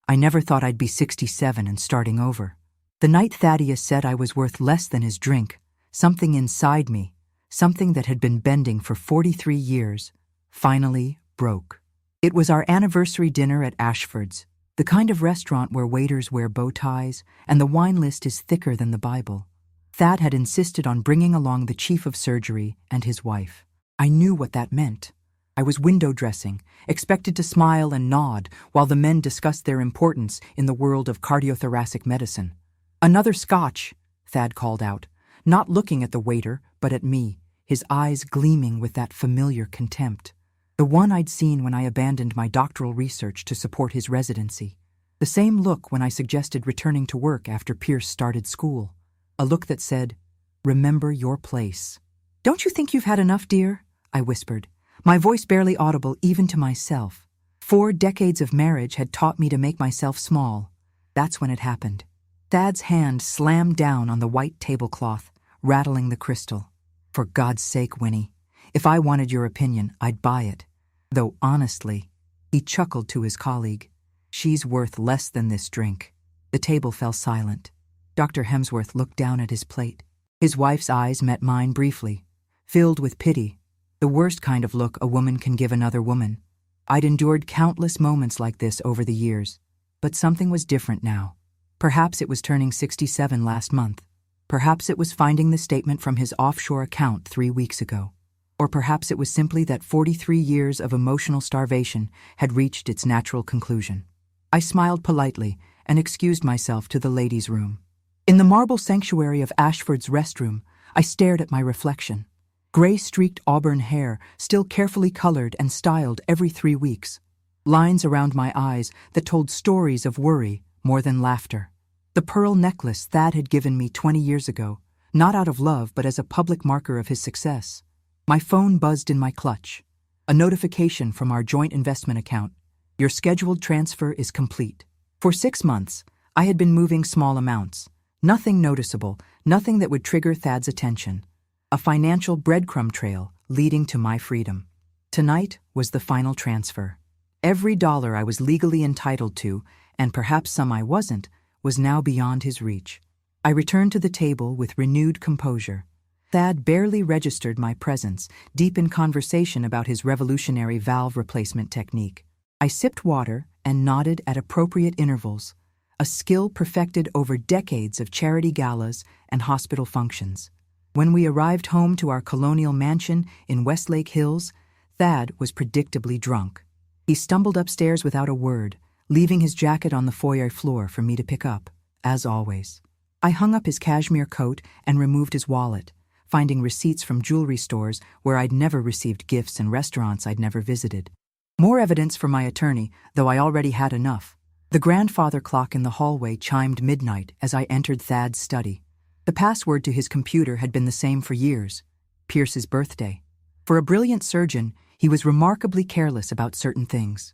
I never thought I'd be 67 and starting over. The night Thaddeus said I was worth less than his drink, something inside me, something that had been bending for 43 years, finally broke. It was our anniversary dinner at Ashford's, the kind of restaurant where waiters wear bow ties and the wine list is thicker than the Bible. Thad had insisted on bringing along the chief of surgery and his wife. I knew what that meant. I was window dressing, expected to smile and nod while the men discussed their importance in the world of cardiothoracic medicine. "Another scotch," Thad called out, not looking at the waiter, but at me, his eyes gleaming with that familiar contempt. The one I'd seen when I abandoned my doctoral research to support his residency. The same look when I suggested returning to work after Pierce started school. A look that said, "Remember your place." "Don't you think you've had enough, dear?" I whispered, my voice barely audible even to myself. 4 decades of marriage had taught me to make myself small. That's when it happened. Thad's hand slammed down on the white tablecloth, rattling the crystal. "For God's sake, Winnie, if I wanted your opinion, I'd buy it. Though honestly," he chuckled to his colleague, "she's worth less than this drink." The table fell silent. Dr. Hemsworth looked down at his plate. His wife's eyes met mine briefly, filled with pity, the worst kind of look a woman can give another woman. I'd endured countless moments like this over the years, but something was different now. Perhaps it was turning 67 last month. Perhaps it was finding the statement from his offshore account 3 weeks ago. Or perhaps it was simply that 43 years of emotional starvation had reached its natural conclusion. I smiled politely and excused myself to the ladies' room. In the marble sanctuary of Ashford's restroom, I stared at my reflection. Gray-streaked auburn hair, still carefully colored and styled every 3 weeks. Lines around my eyes that told stories of worry more than laughter. The pearl necklace Thad had given me 20 years ago, not out of love but as a public marker of his success. My phone buzzed in my clutch. A notification from our joint investment account. "Your scheduled transfer is complete." For 6 months, I had been moving small amounts. Nothing noticeable, nothing that would trigger Thad's attention. A financial breadcrumb trail leading to my freedom. Tonight was the final transfer. Every dollar I was legally entitled to, and perhaps some I wasn't, was now beyond his reach. I returned to the table with renewed composure. Thad barely registered my presence, deep in conversation about his revolutionary valve replacement technique. I sipped water and nodded at appropriate intervals, a skill perfected over decades of charity galas and hospital functions. When we arrived home to our colonial mansion in Westlake Hills, Thad was predictably drunk. He stumbled upstairs without a word, leaving his jacket on the foyer floor for me to pick up, as always. I hung up his cashmere coat and removed his wallet, finding receipts from jewelry stores where I'd never received gifts and restaurants I'd never visited. More evidence for my attorney, though I already had enough. The grandfather clock in the hallway chimed midnight as I entered Thad's study. The password to his computer had been the same for years: Pierce's birthday. For a brilliant surgeon, he was remarkably careless about certain things.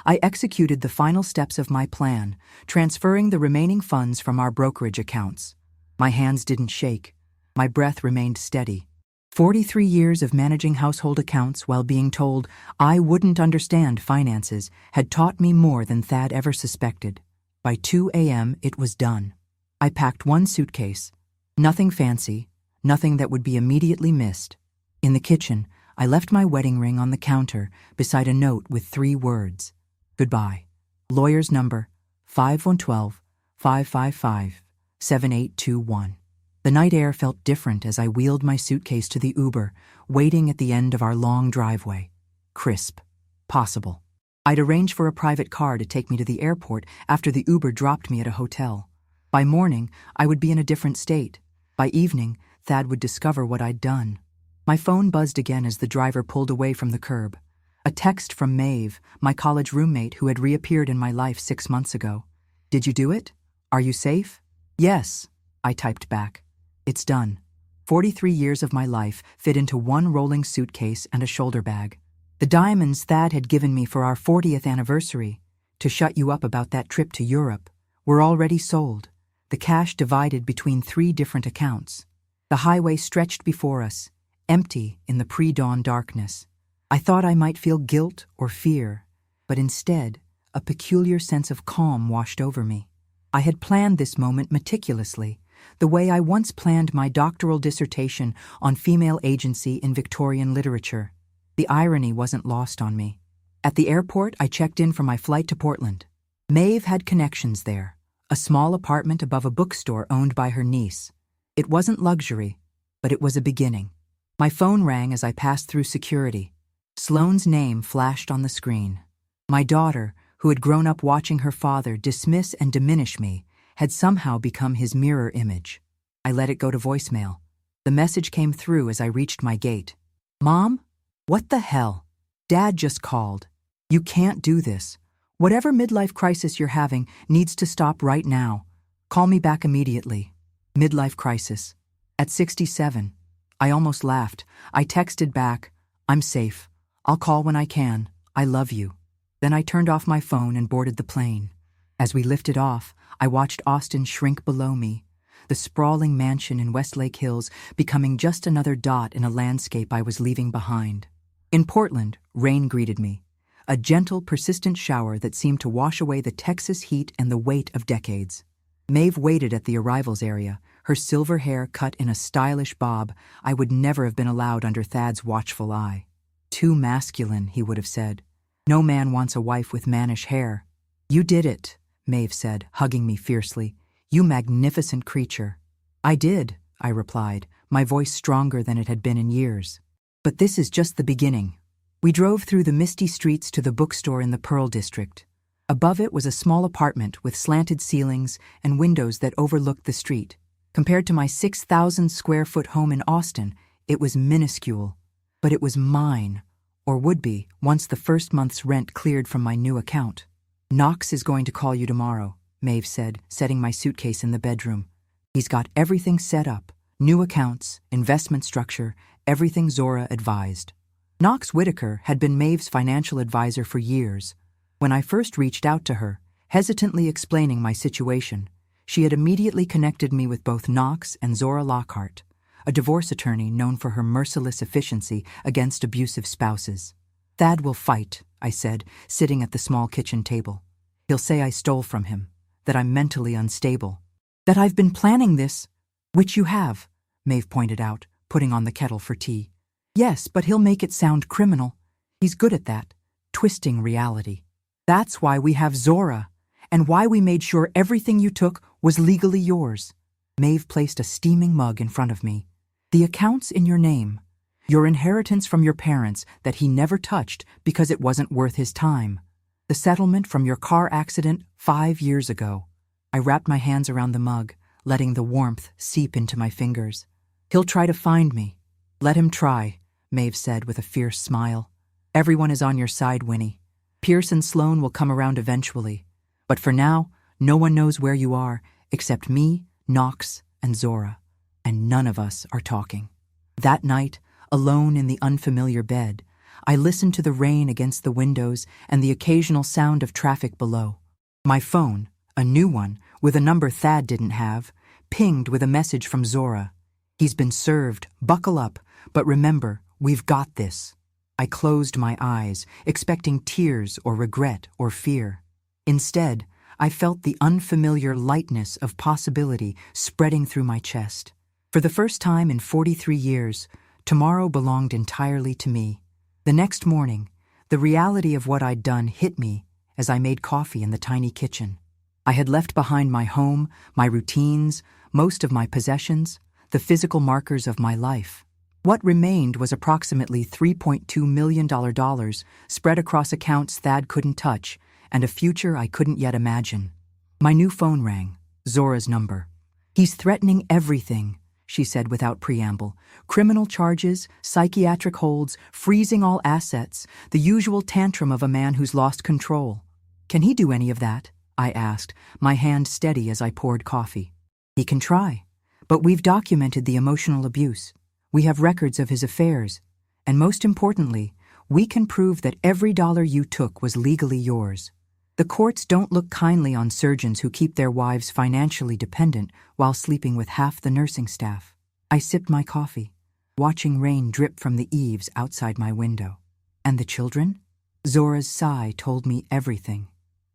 I executed the final steps of my plan, transferring the remaining funds from our brokerage accounts. My hands didn't shake. My breath remained steady. 43 years of managing household accounts while being told I wouldn't understand finances had taught me more than Thad ever suspected. By 2 a.m. it was done. I packed 1 suitcase. Nothing fancy, nothing that would be immediately missed. In the kitchen, I left my wedding ring on the counter beside a note with 3 words. Goodbye. Lawyer's number, 5112-555-7821. The night air felt different as I wheeled my suitcase to the Uber, waiting at the end of our long driveway. Crisp. Possible. I'd arranged for a private car to take me to the airport after the Uber dropped me at a hotel. By morning, I would be in a different state. By evening, Thad would discover what I'd done. My phone buzzed again as the driver pulled away from the curb. A text from Maeve, my college roommate who had reappeared in my life 6 months ago. "Did you do it? Are you safe?" "Yes," I typed back. "It's done." 43 years of my life fit into 1 rolling suitcase and a shoulder bag. The diamonds Thad had given me for our 40th anniversary, to shut you up about that trip to Europe, were already sold, the cash divided between 3 different accounts. The highway stretched before us, empty in the pre-dawn darkness. I thought I might feel guilt or fear, but instead, a peculiar sense of calm washed over me. I had planned this moment meticulously, the way I once planned my doctoral dissertation on female agency in Victorian literature. The irony wasn't lost on me. At the airport, I checked in for my flight to Portland. Maeve had connections there, a small apartment above a bookstore owned by her niece. It wasn't luxury, but it was a beginning. My phone rang as I passed through security. Sloane's name flashed on the screen. My daughter, who had grown up watching her father dismiss and diminish me, had somehow become his mirror image. I let it go to voicemail. The message came through as I reached my gate. "Mom? What the hell? Dad just called. You can't do this. Whatever midlife crisis you're having needs to stop right now. Call me back immediately." Midlife crisis. At 67, I almost laughed. I texted back, "I'm safe. I'll call when I can. I love you." Then I turned off my phone and boarded the plane. As we lifted off, I watched Austin shrink below me, the sprawling mansion in Westlake Hills becoming just another dot in a landscape I was leaving behind. In Portland, rain greeted me, a gentle, persistent shower that seemed to wash away the Texas heat and the weight of decades. Maeve waited at the arrivals area, her silver hair cut in a stylish bob I would never have been allowed under Thad's watchful eye. Too masculine, he would have said. No man wants a wife with mannish hair. "You did it," Maeve said, hugging me fiercely. "You magnificent creature." "I did," I replied, my voice stronger than it had been in years. "But this is just the beginning." We drove through the misty streets to the bookstore in the Pearl District. Above it was a small apartment with slanted ceilings and windows that overlooked the street. Compared to my 6,000-square-foot home in Austin, it was minuscule. But it was mine, or would be, once the first month's rent cleared from my new account. "Knox is going to call you tomorrow," Maeve said, setting my suitcase in the bedroom. "He's got everything set up, new accounts, investment structure, everything Zora advised." Knox Whitaker had been Maeve's financial advisor for years. When I first reached out to her, hesitantly explaining my situation, she had immediately connected me with both Knox and Zora Lockhart, a divorce attorney known for her merciless efficiency against abusive spouses. "Thad will fight," I said, sitting at the small kitchen table. "He'll say I stole from him, that I'm mentally unstable, that I've been planning this." "Which you have," Maeve pointed out, putting on the kettle for tea. "Yes, but he'll make it sound criminal. He's good at that, twisting reality. That's why we have Zora, and why we made sure everything you took was legally yours." Maeve placed a steaming mug in front of me. "The accounts in your name, your inheritance from your parents that he never touched because it wasn't worth his time, the settlement from your car accident 5 years ago." I wrapped my hands around the mug, letting the warmth seep into my fingers. "He'll try to find me." "Let him try," Maeve said with a fierce smile. "Everyone is on your side, Winnie. Pierce and Sloane will come around eventually. But for now, no one knows where you are except me, Knox, and Zora. And none of us are talking." That night, alone in the unfamiliar bed, I listened to the rain against the windows and the occasional sound of traffic below. My phone, a new one, with a number Thad didn't have, pinged with a message from Zora. "He's been served, buckle up, but remember, we've got this." I closed my eyes, expecting tears or regret or fear. Instead, I felt the unfamiliar lightness of possibility spreading through my chest. For the first time in 43 years, tomorrow belonged entirely to me. The next morning, the reality of what I'd done hit me as I made coffee in the tiny kitchen. I had left behind my home, my routines, most of my possessions, the physical markers of my life. What remained was approximately $3.2 million spread across accounts Thad couldn't touch and a future I couldn't yet imagine. My new phone rang, Zora's number. "He's threatening everything," she said without preamble. "Criminal charges, psychiatric holds, freezing all assets, the usual tantrum of a man who's lost control." "Can he do any of that?" I asked, my hand steady as I poured coffee. "He can try, but we've documented the emotional abuse. We have records of his affairs, and most importantly, we can prove that every dollar you took was legally yours. The courts don't look kindly on surgeons who keep their wives financially dependent while sleeping with half the nursing staff." I sipped my coffee, watching rain drip from the eaves outside my window. "And the children?" Zora's sigh told me everything.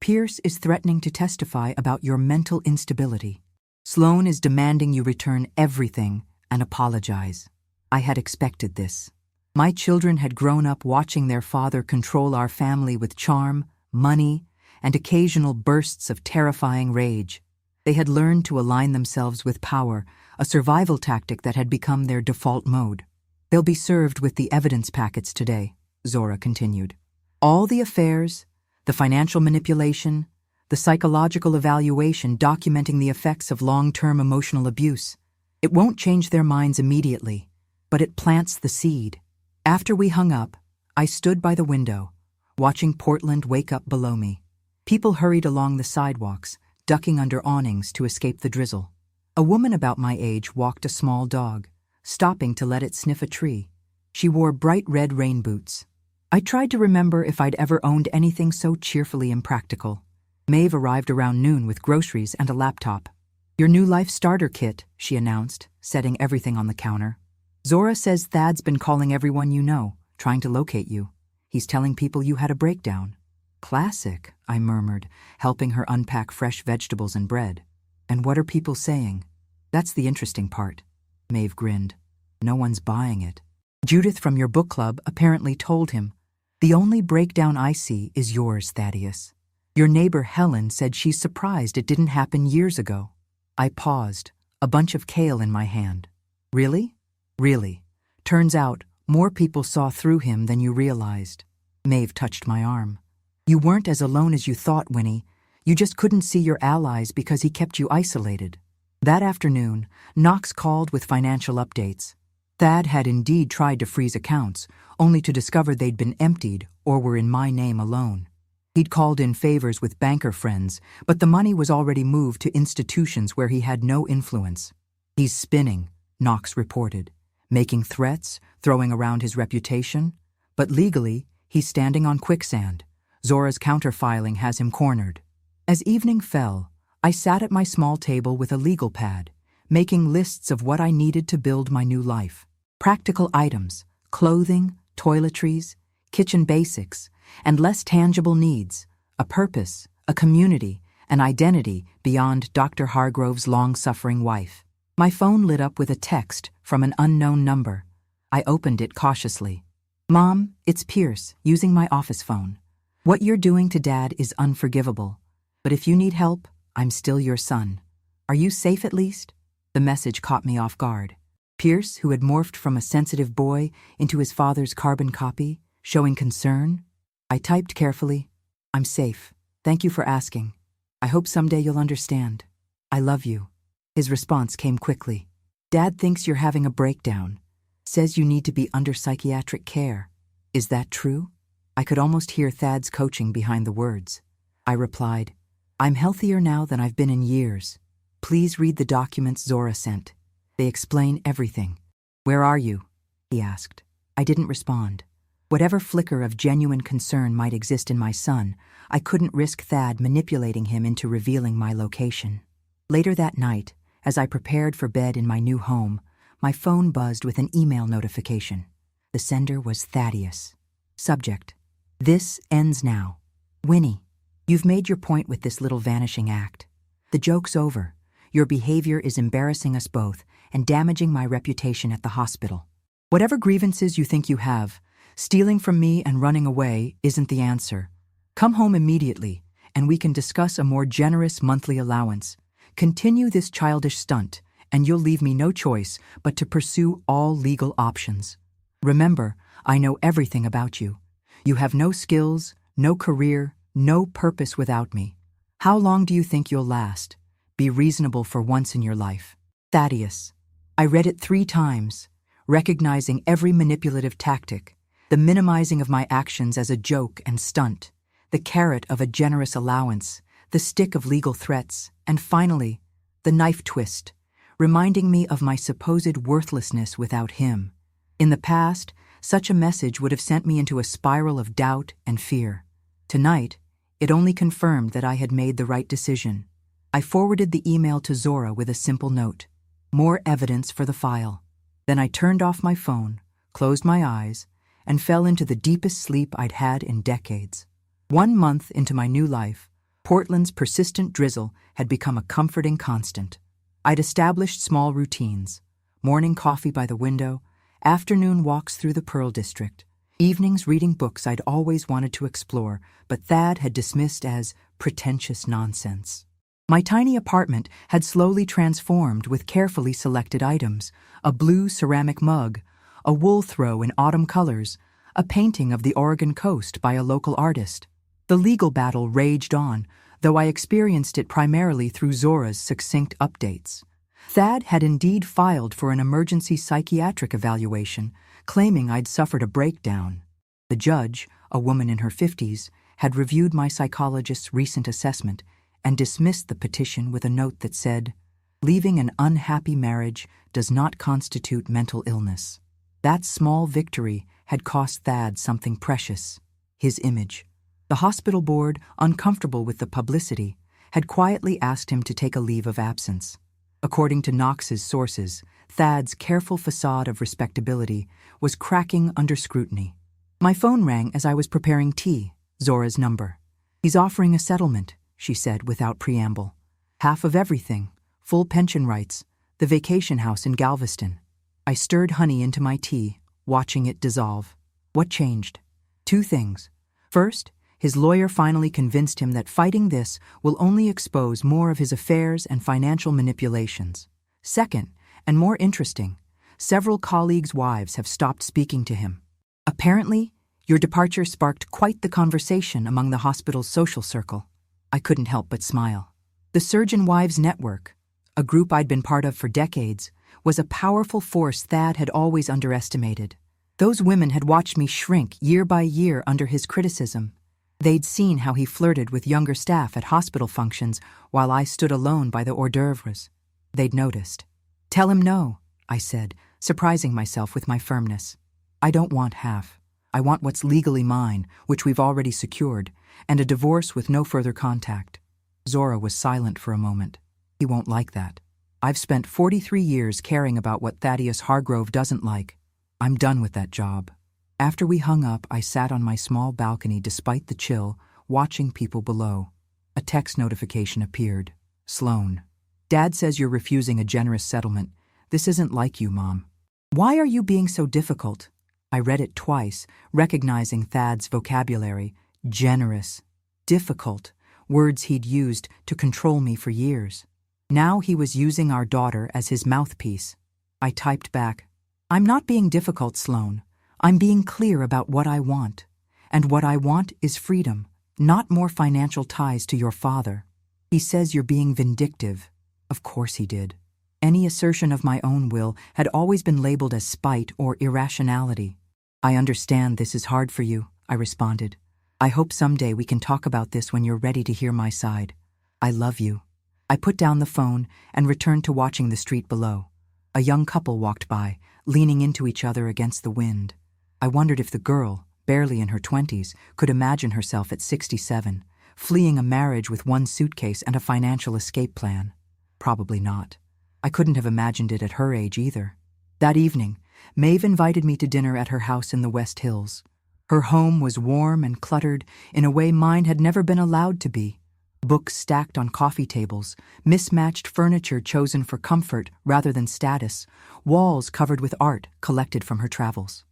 Pierce is threatening to testify about your mental instability. Sloan is demanding you return everything and apologize. I had expected this. My children had grown up watching their father control our family with charm, money, and occasional bursts of terrifying rage. They had learned to align themselves with power, a survival tactic that had become their default mode. They'll be served with the evidence packets today, Zora continued. All the affairs, the financial manipulation, the psychological evaluation documenting the effects of long-term emotional abuse. It won't change their minds immediately, but it plants the seed. After we hung up, I stood by the window, watching Portland wake up below me. People hurried along the sidewalks, ducking under awnings to escape the drizzle. A woman about my age walked a small dog, stopping to let it sniff a tree. She wore bright red rain boots. I tried to remember if I'd ever owned anything so cheerfully impractical. Maeve arrived around noon with groceries and a laptop. Your new life starter kit, she announced, setting everything on the counter. Zora says Thad's been calling everyone you know, trying to locate you. He's telling people you had a breakdown. Classic, I murmured, helping her unpack fresh vegetables and bread. And what are people saying? That's the interesting part. Maeve grinned. No one's buying it. Judith from your book club apparently told him. The only breakdown I see is yours, Thaddeus. Your neighbor Helen said she's surprised it didn't happen years ago. I paused, a bunch of kale in my hand. Really? Really. Turns out, more people saw through him than you realized. Maeve touched my arm. You weren't as alone as you thought, Winnie. You just couldn't see your allies because he kept you isolated. That afternoon, Knox called with financial updates. Thad had indeed tried to freeze accounts, only to discover they'd been emptied or were in my name alone. He'd called in favors with banker friends, but the money was already moved to institutions where he had no influence. He's spinning, Knox reported, making threats, throwing around his reputation. But legally, he's standing on quicksand. Zora's counterfiling has him cornered. As evening fell, I sat at my small table with a legal pad, making lists of what I needed to build my new life. Practical items, clothing, toiletries, kitchen basics, and less tangible needs, a purpose, a community, an identity beyond Dr. Hargrove's long-suffering wife. My phone lit up with a text from an unknown number. I opened it cautiously. Mom, it's Pierce, using my office phone. What you're doing to Dad is unforgivable. But if you need help, I'm still your son. Are you safe at least? The message caught me off guard. Pierce, who had morphed from a sensitive boy into his father's carbon copy, showing concern? I typed carefully. I'm safe. Thank you for asking. I hope someday you'll understand. I love you. His response came quickly. Dad thinks you're having a breakdown. Says you need to be under psychiatric care. Is that true? I could almost hear Thad's coaching behind the words. I replied, I'm healthier now than I've been in years. Please read the documents Zora sent. They explain everything. Where are you? He asked. I didn't respond. Whatever flicker of genuine concern might exist in my son, I couldn't risk Thad manipulating him into revealing my location. Later that night, as I prepared for bed in my new home, my phone buzzed with an email notification. The sender was Thaddeus. Subject: This ends now. Winnie, you've made your point with this little vanishing act. The joke's over. Your behavior is embarrassing us both and damaging my reputation at the hospital. Whatever grievances you think you have, stealing from me and running away isn't the answer. Come home immediately, and we can discuss a more generous monthly allowance. Continue this childish stunt, and you'll leave me no choice but to pursue all legal options. Remember, I know everything about you. You have no skills, no career, no purpose without me. How long do you think you'll last? Be reasonable for once in your life. Thaddeus. I read it 3 times, recognizing every manipulative tactic, the minimizing of my actions as a joke and stunt, the carrot of a generous allowance, the stick of legal threats, and finally, the knife twist, reminding me of my supposed worthlessness without him. In the past, such a message would have sent me into a spiral of doubt and fear. Tonight, it only confirmed that I had made the right decision. I forwarded the email to Zora with a simple note. More evidence for the file. Then I turned off my phone, closed my eyes, and fell into the deepest sleep I'd had in decades. 1 month into my new life, Portland's persistent drizzle had become a comforting constant. I'd established small routines: morning coffee by the window, afternoon walks through the Pearl District, evenings reading books I'd always wanted to explore, but Thad had dismissed as pretentious nonsense. My tiny apartment had slowly transformed with carefully selected items: a blue ceramic mug, a wool throw in autumn colors, a painting of the Oregon coast by a local artist. The legal battle raged on, though I experienced it primarily through Zora's succinct updates. Thad had indeed filed for an emergency psychiatric evaluation, claiming I'd suffered a breakdown. The judge, a woman in her 50s, had reviewed my psychologist's recent assessment and dismissed the petition with a note that said, "Leaving an unhappy marriage does not constitute mental illness." That small victory had cost Thad something precious: his image. The hospital board, uncomfortable with the publicity, had quietly asked him to take a leave of absence. According to Knox's sources, Thad's careful facade of respectability was cracking under scrutiny. My phone rang as I was preparing tea, Zora's number. "He's offering a settlement," she said without preamble. "Half of everything, full pension rights, the vacation house in Galveston." I stirred honey into my tea, watching it dissolve. What changed? Two things. First, his lawyer finally convinced him that fighting this will only expose more of his affairs and financial manipulations. Second, and more interesting, several colleagues' wives have stopped speaking to him. "Apparently, your departure sparked quite the conversation among the hospital's social circle." I couldn't help but smile. The Surgeon Wives Network, a group I'd been part of for decades, was a powerful force Thad had always underestimated. Those women had watched me shrink year by year under his criticism. They'd seen how he flirted with younger staff at hospital functions while I stood alone by the hors d'oeuvres. They'd noticed. "Tell him no," I said, surprising myself with my firmness. "I don't want half. I want what's legally mine, which we've already secured, and a divorce with no further contact." Zora was silent for a moment. "He won't like that. I've spent 43 years caring about what Thaddeus Hargrove doesn't like. I'm done with that job." After we hung up, I sat on my small balcony despite the chill, watching people below. A text notification appeared. "Sloan. Dad says you're refusing a generous settlement. This isn't like you, Mom. Why are you being so difficult?" I read it twice, recognizing Thad's vocabulary. Generous. Difficult. Words he'd used to control me for years. Now he was using our daughter as his mouthpiece. I typed back, "I'm not being difficult, Sloan. I'm being clear about what I want. And what I want is freedom, not more financial ties to your father. He says you're being vindictive." Of course he did. Any assertion of my own will had always been labeled as spite or irrationality. "I understand this is hard for you," I responded. "I hope someday we can talk about this when you're ready to hear my side. I love you." I put down the phone and returned to watching the street below. A young couple walked by, leaning into each other against the wind. I wondered if the girl, barely in her 20s, could imagine herself at 67, fleeing a marriage with one suitcase and a financial escape plan. Probably not. I couldn't have imagined it at her age either. That evening, Maeve invited me to dinner at her house in the West Hills. Her home was warm and cluttered in a way mine had never been allowed to be. Books stacked on coffee tables, mismatched furniture chosen for comfort rather than status, walls covered with art collected from her travels.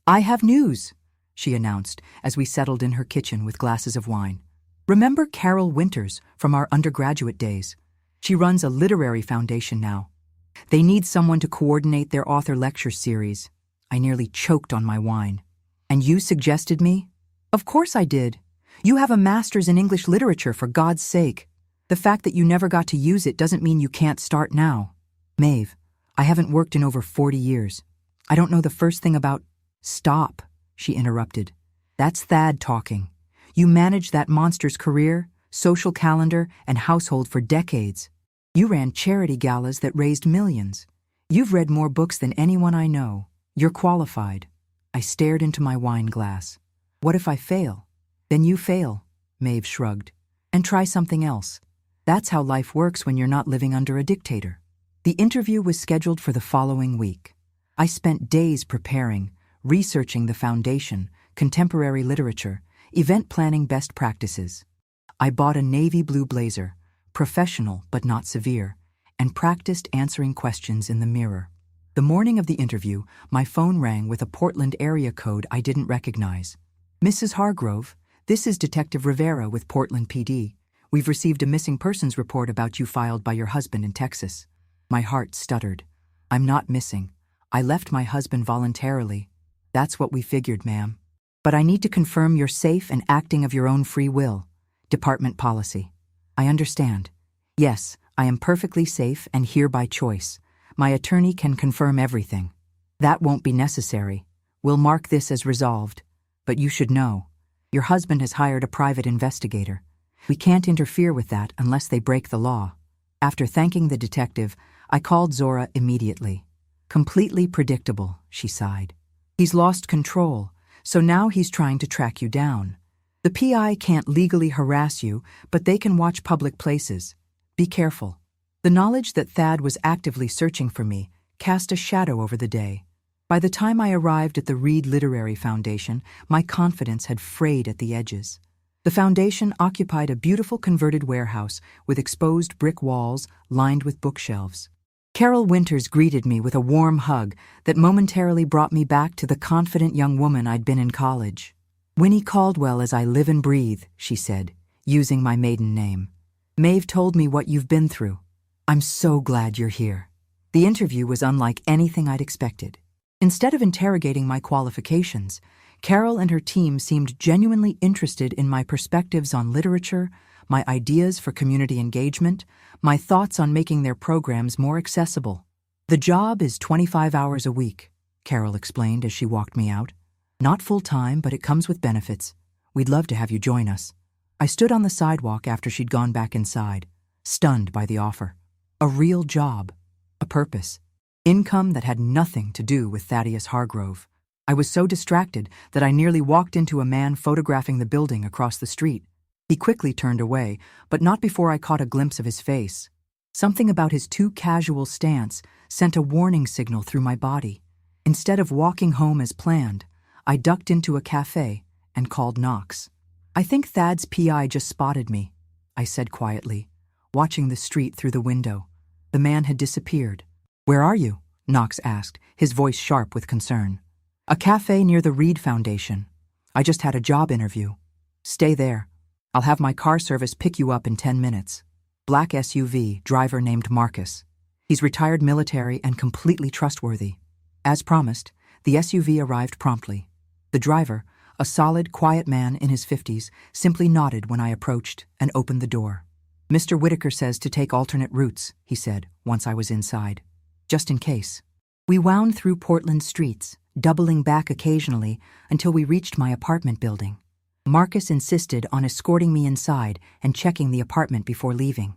"I have news," she announced as we settled in her kitchen with glasses of wine. "Remember Carol Winters from our undergraduate days? She runs a literary foundation now. They need someone to coordinate their author lecture series." I nearly choked on my wine. "And you suggested me?" "Of course I did. You have a master's in English literature, for God's sake. The fact that you never got to use it doesn't mean you can't start now." "Maeve, I haven't worked in over 40 years. I don't know the first thing about—" "Stop," she interrupted. "That's Thad talking. You managed that monster's career, social calendar, and household for decades. You ran charity galas that raised millions. You've read more books than anyone I know. You're qualified." I stared into my wine glass. "What if I fail?" "Then you fail," Maeve shrugged, "and try something else. That's how life works when you're not living under a dictator." The interview was scheduled for the following week. I spent days preparing, researching the foundation, contemporary literature, event planning best practices. I bought a navy blue blazer, professional but not severe, and practiced answering questions in the mirror. The morning of the interview, my phone rang with a Portland area code I didn't recognize. "Mrs. Hargrove, this is Detective Rivera with Portland PD. We've received a missing persons report about you filed by your husband in Texas." My heart stuttered. "I'm not missing. I left my husband voluntarily." "That's what we figured, ma'am. But I need to confirm you're safe and acting of your own free will. Department policy." "I understand. Yes, I am perfectly safe and here by choice. My attorney can confirm everything." "That won't be necessary. We'll mark this as resolved. But you should know. Your husband has hired a private investigator. We can't interfere with that unless they break the law." After thanking the detective, I called Zora immediately. "Completely predictable," she sighed. "He's lost control, so now he's trying to track you down. The PI can't legally harass you, but they can watch public places. Be careful." The knowledge that Thad was actively searching for me cast a shadow over the day. By the time I arrived at the Reed Literary Foundation, my confidence had frayed at the edges. The foundation occupied a beautiful converted warehouse with exposed brick walls lined with bookshelves. Carol Winters greeted me with a warm hug that momentarily brought me back to the confident young woman I'd been in college. "Winnie Caldwell as I live and breathe," she said, using my maiden name. "Maeve told me what you've been through. I'm so glad you're here." The interview was unlike anything I'd expected. Instead of interrogating my qualifications, Carol and her team seemed genuinely interested in my perspectives on literature, my ideas for community engagement, my thoughts on making their programs more accessible. "The job is 25 hours a week," Carol explained as she walked me out. "Not full-time, but it comes with benefits. We'd love to have you join us." I stood on the sidewalk after she'd gone back inside, stunned by the offer. A real job, a purpose, income that had nothing to do with Thaddeus Hargrove. I was so distracted that I nearly walked into a man photographing the building across the street. He quickly turned away, but not before I caught a glimpse of his face. Something about his too casual stance sent a warning signal through my body. Instead of walking home as planned, I ducked into a cafe and called Knox. "I think Thad's PI just spotted me," I said quietly, watching the street through the window. The man had disappeared. "Where are you?" Knox asked, his voice sharp with concern. "A cafe near the Reed Foundation. I just had a job interview." "Stay there. I'll have my car service pick you up in 10 minutes. Black SUV, driver named Marcus. He's retired military and completely trustworthy." As promised, the SUV arrived promptly. The driver, a solid, quiet man in his 50s, simply nodded when I approached and opened the door. "Mr. Whitaker says to take alternate routes," he said once I was inside. "Just in case." We wound through Portland streets, doubling back occasionally until we reached my apartment building. Marcus insisted on escorting me inside and checking the apartment before leaving.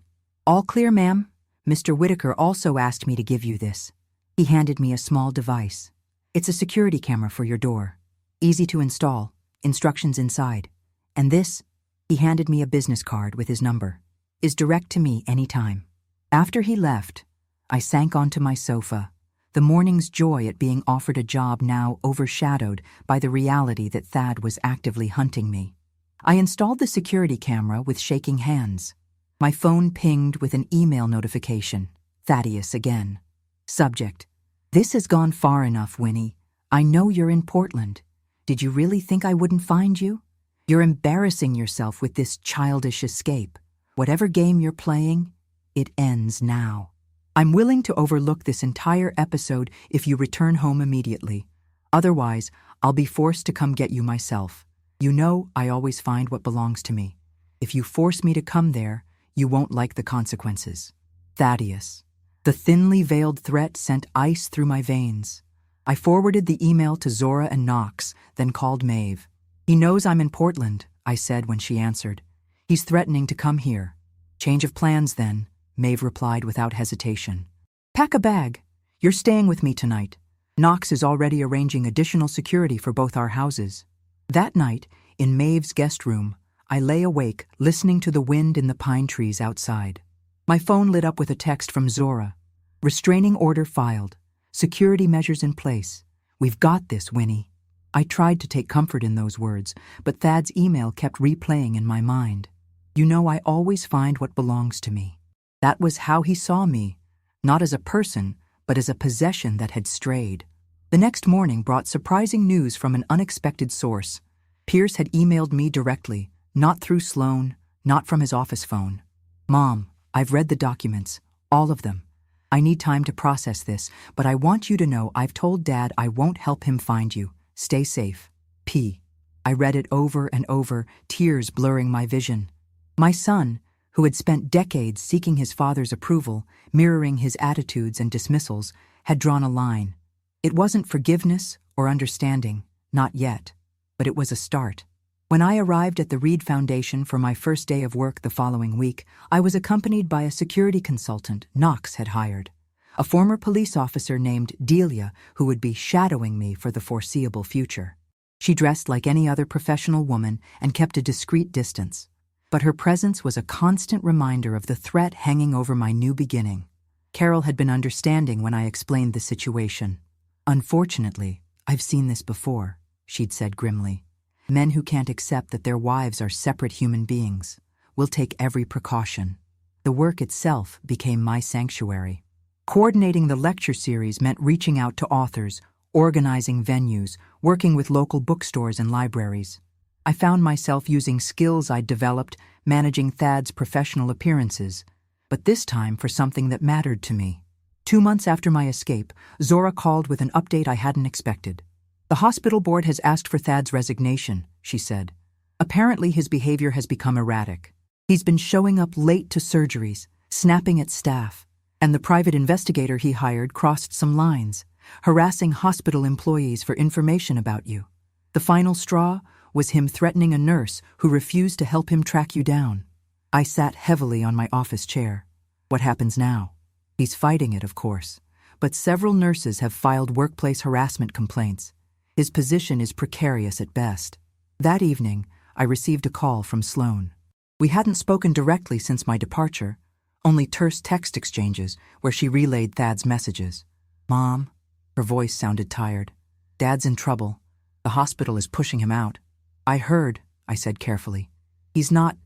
"All clear, ma'am. Mr. Whitaker also asked me to give you this." He handed me a small device. "It's a security camera for your door. Easy to install, instructions inside. And this," he handed me a business card with his number, "is direct to me anytime." After he left, I sank onto my sofa, the morning's joy at being offered a job now overshadowed by the reality that Thad was actively hunting me. I installed the security camera with shaking hands. My phone pinged with an email notification. Thaddeus again. Subject: "This has gone far enough, Winnie. I know you're in Portland. Did you really think I wouldn't find you? You're embarrassing yourself with this childish escape. Whatever game you're playing, it ends now. I'm willing to overlook this entire episode if you return home immediately. Otherwise, I'll be forced to come get you myself. You know I always find what belongs to me. If you force me to come there, you won't like the consequences. Thaddeus." The thinly veiled threat sent ice through my veins. I forwarded the email to Zora and Knox, then called Maeve. "He knows I'm in Portland," I said when she answered. "He's threatening to come here." "Change of plans, then," Maeve replied without hesitation. "Pack a bag. You're staying with me tonight. Knox is already arranging additional security for both our houses." That night, in Maeve's guest room, I lay awake listening to the wind in the pine trees outside. My phone lit up with a text from Zora. "Restraining order filed. Security measures in place. We've got this, Winnie." I tried to take comfort in those words, but Thad's email kept replaying in my mind. You know I always find what belongs to me. That was how he saw me, not as a person, but as a possession that had strayed. The next morning brought surprising news from an unexpected source. Pierce had emailed me directly, not through Sloan, not from his office phone. Mom, I've read the documents, all of them. I need time to process this, but I want you to know I've told Dad I won't help him find you. Stay safe. P. I read it over and over, tears blurring my vision. My son, who had spent decades seeking his father's approval, mirroring his attitudes and dismissals, had drawn a line. It wasn't forgiveness or understanding, not yet, but it was a start. When I arrived at the Reed Foundation for my first day of work the following week, I was accompanied by a security consultant Knox had hired, a former police officer named Delia who would be shadowing me for the foreseeable future. She dressed like any other professional woman and kept a discreet distance, but her presence was a constant reminder of the threat hanging over my new beginning. Carol had been understanding when I explained the situation. Unfortunately, I've seen this before, she'd said grimly. Men who can't accept that their wives are separate human beings will take every precaution. The work itself became my sanctuary. Coordinating the lecture series meant reaching out to authors, organizing venues, working with local bookstores and libraries. I found myself using skills I'd developed, managing Thad's professional appearances, but this time for something that mattered to me. 2 months after my escape, Zora called with an update I hadn't expected. The hospital board has asked for Thad's resignation, she said. Apparently his behavior has become erratic. He's been showing up late to surgeries, snapping at staff, and the private investigator he hired crossed some lines, harassing hospital employees for information about you. The final straw was him threatening a nurse who refused to help him track you down. I sat heavily on my office chair. What happens now? He's fighting it, of course, but several nurses have filed workplace harassment complaints. His position is precarious at best. That evening, I received a call from Sloan. We hadn't spoken directly since my departure, only terse text exchanges where she relayed Thad's messages. Mom, her voice sounded tired. Dad's in trouble. The hospital is pushing him out. I heard, I said carefully. He's not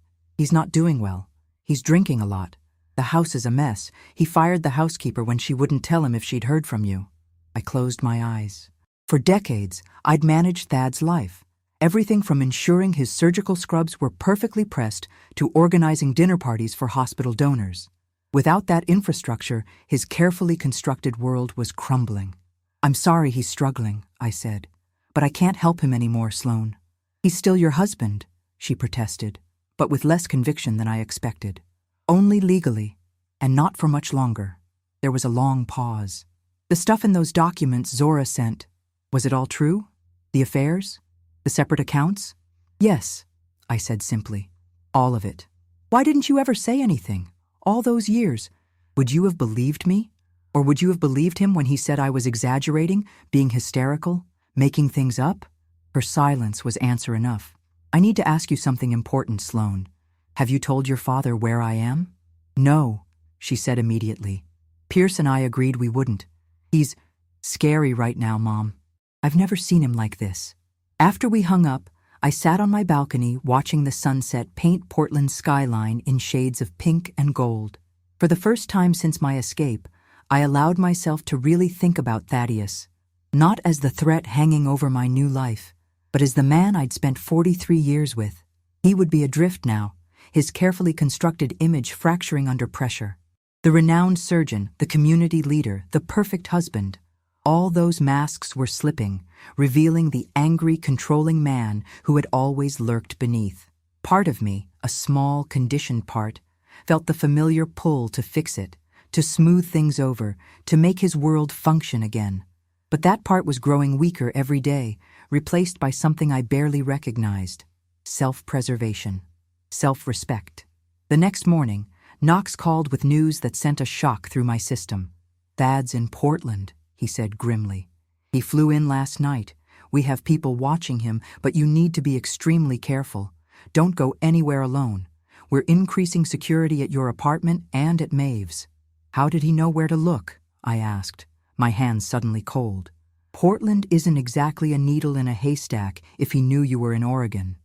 doing well. He's drinking a lot. The house is a mess. He fired the housekeeper when she wouldn't tell him if she'd heard from you. I closed my eyes. For decades, I'd managed Thad's life. Everything from ensuring his surgical scrubs were perfectly pressed to organizing dinner parties for hospital donors. Without that infrastructure, his carefully constructed world was crumbling. I'm sorry he's struggling, I said, but I can't help him anymore, Sloan. He's still your husband, she protested, but with less conviction than I expected. Only legally, and not for much longer. There was a long pause. The stuff in those documents Zora sent, was it all true? The affairs? The separate accounts? Yes, I said simply. All of it. Why didn't you ever say anything? All those years. Would you have believed me? Or would you have believed him when he said I was exaggerating, being hysterical, making things up? Her silence was answer enough. I need to ask you something important, Sloan. Have you told your father where I am? No, she said immediately. Pierce and I agreed we wouldn't. He's scary right now, Mom. I've never seen him like this. After we hung up, I sat on my balcony watching the sunset paint Portland's skyline in shades of pink and gold. For the first time since my escape, I allowed myself to really think about Thaddeus, not as the threat hanging over my new life, but as the man I'd spent 43 years with. He would be adrift now, his carefully constructed image fracturing under pressure. The renowned surgeon, the community leader, the perfect husband. All those masks were slipping, revealing the angry, controlling man who had always lurked beneath. Part of me, a small, conditioned part, felt the familiar pull to fix it, to smooth things over, to make his world function again. But that part was growing weaker every day, replaced by something I barely recognized. Self-preservation. Self-respect. The next morning, Knox called with news that sent a shock through my system. Thad's in Portland, he said grimly. He flew in last night. We have people watching him, but you need to be extremely careful. Don't go anywhere alone. We're increasing security at your apartment and at Maeve's. How did he know where to look? I asked, my hands suddenly cold. Portland isn't exactly a needle in a haystack if he knew you were in Oregon.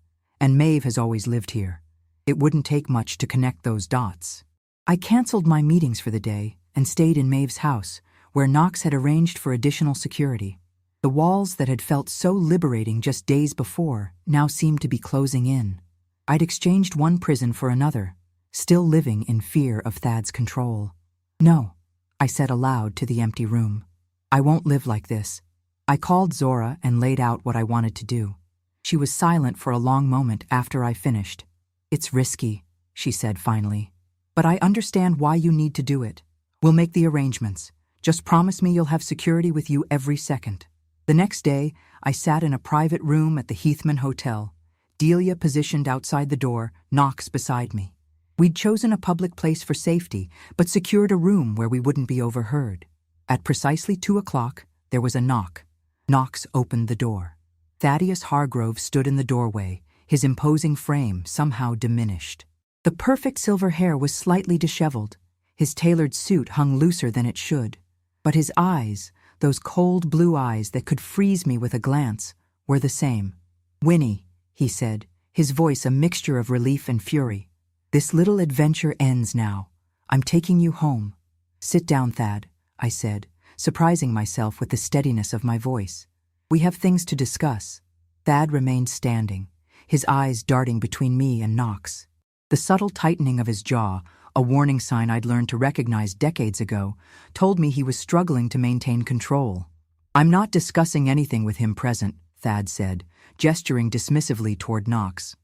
And Maeve has always lived here. It wouldn't take much to connect those dots. I canceled my meetings for the day and stayed in Maeve's house, where Knox had arranged for additional security. The walls that had felt so liberating just days before now seemed to be closing in. I'd exchanged one prison for another, still living in fear of Thad's control. "No," I said aloud to the empty room. "I won't live like this." I called Zora and laid out what I wanted to do. She was silent for a long moment after I finished. "It's risky," she said finally. "But I understand why you need to do it. We'll make the arrangements. Just promise me you'll have security with you every second." The next day, I sat in a private room at the Heathman Hotel, Delia positioned outside the door, Knox beside me. We'd chosen a public place for safety, but secured a room where we wouldn't be overheard. At precisely 2 o'clock, there was a knock. Knox opened the door. Thaddeus Hargrove stood in the doorway, his imposing frame somehow diminished. The perfect silver hair was slightly disheveled. His tailored suit hung looser than it should. But his eyes, those cold blue eyes that could freeze me with a glance, were the same. "Winnie," he said, his voice a mixture of relief and fury. "This little adventure ends now. I'm taking you home." "Sit down, Thad," I said, surprising myself with the steadiness of my voice. "We have things to discuss." Thad remained standing, his eyes darting between me and Knox. The subtle tightening of his jaw, a warning sign I'd learned to recognize decades ago, told me he was struggling to maintain control. "I'm not discussing anything with him present," Thad said, gesturing dismissively toward Knox.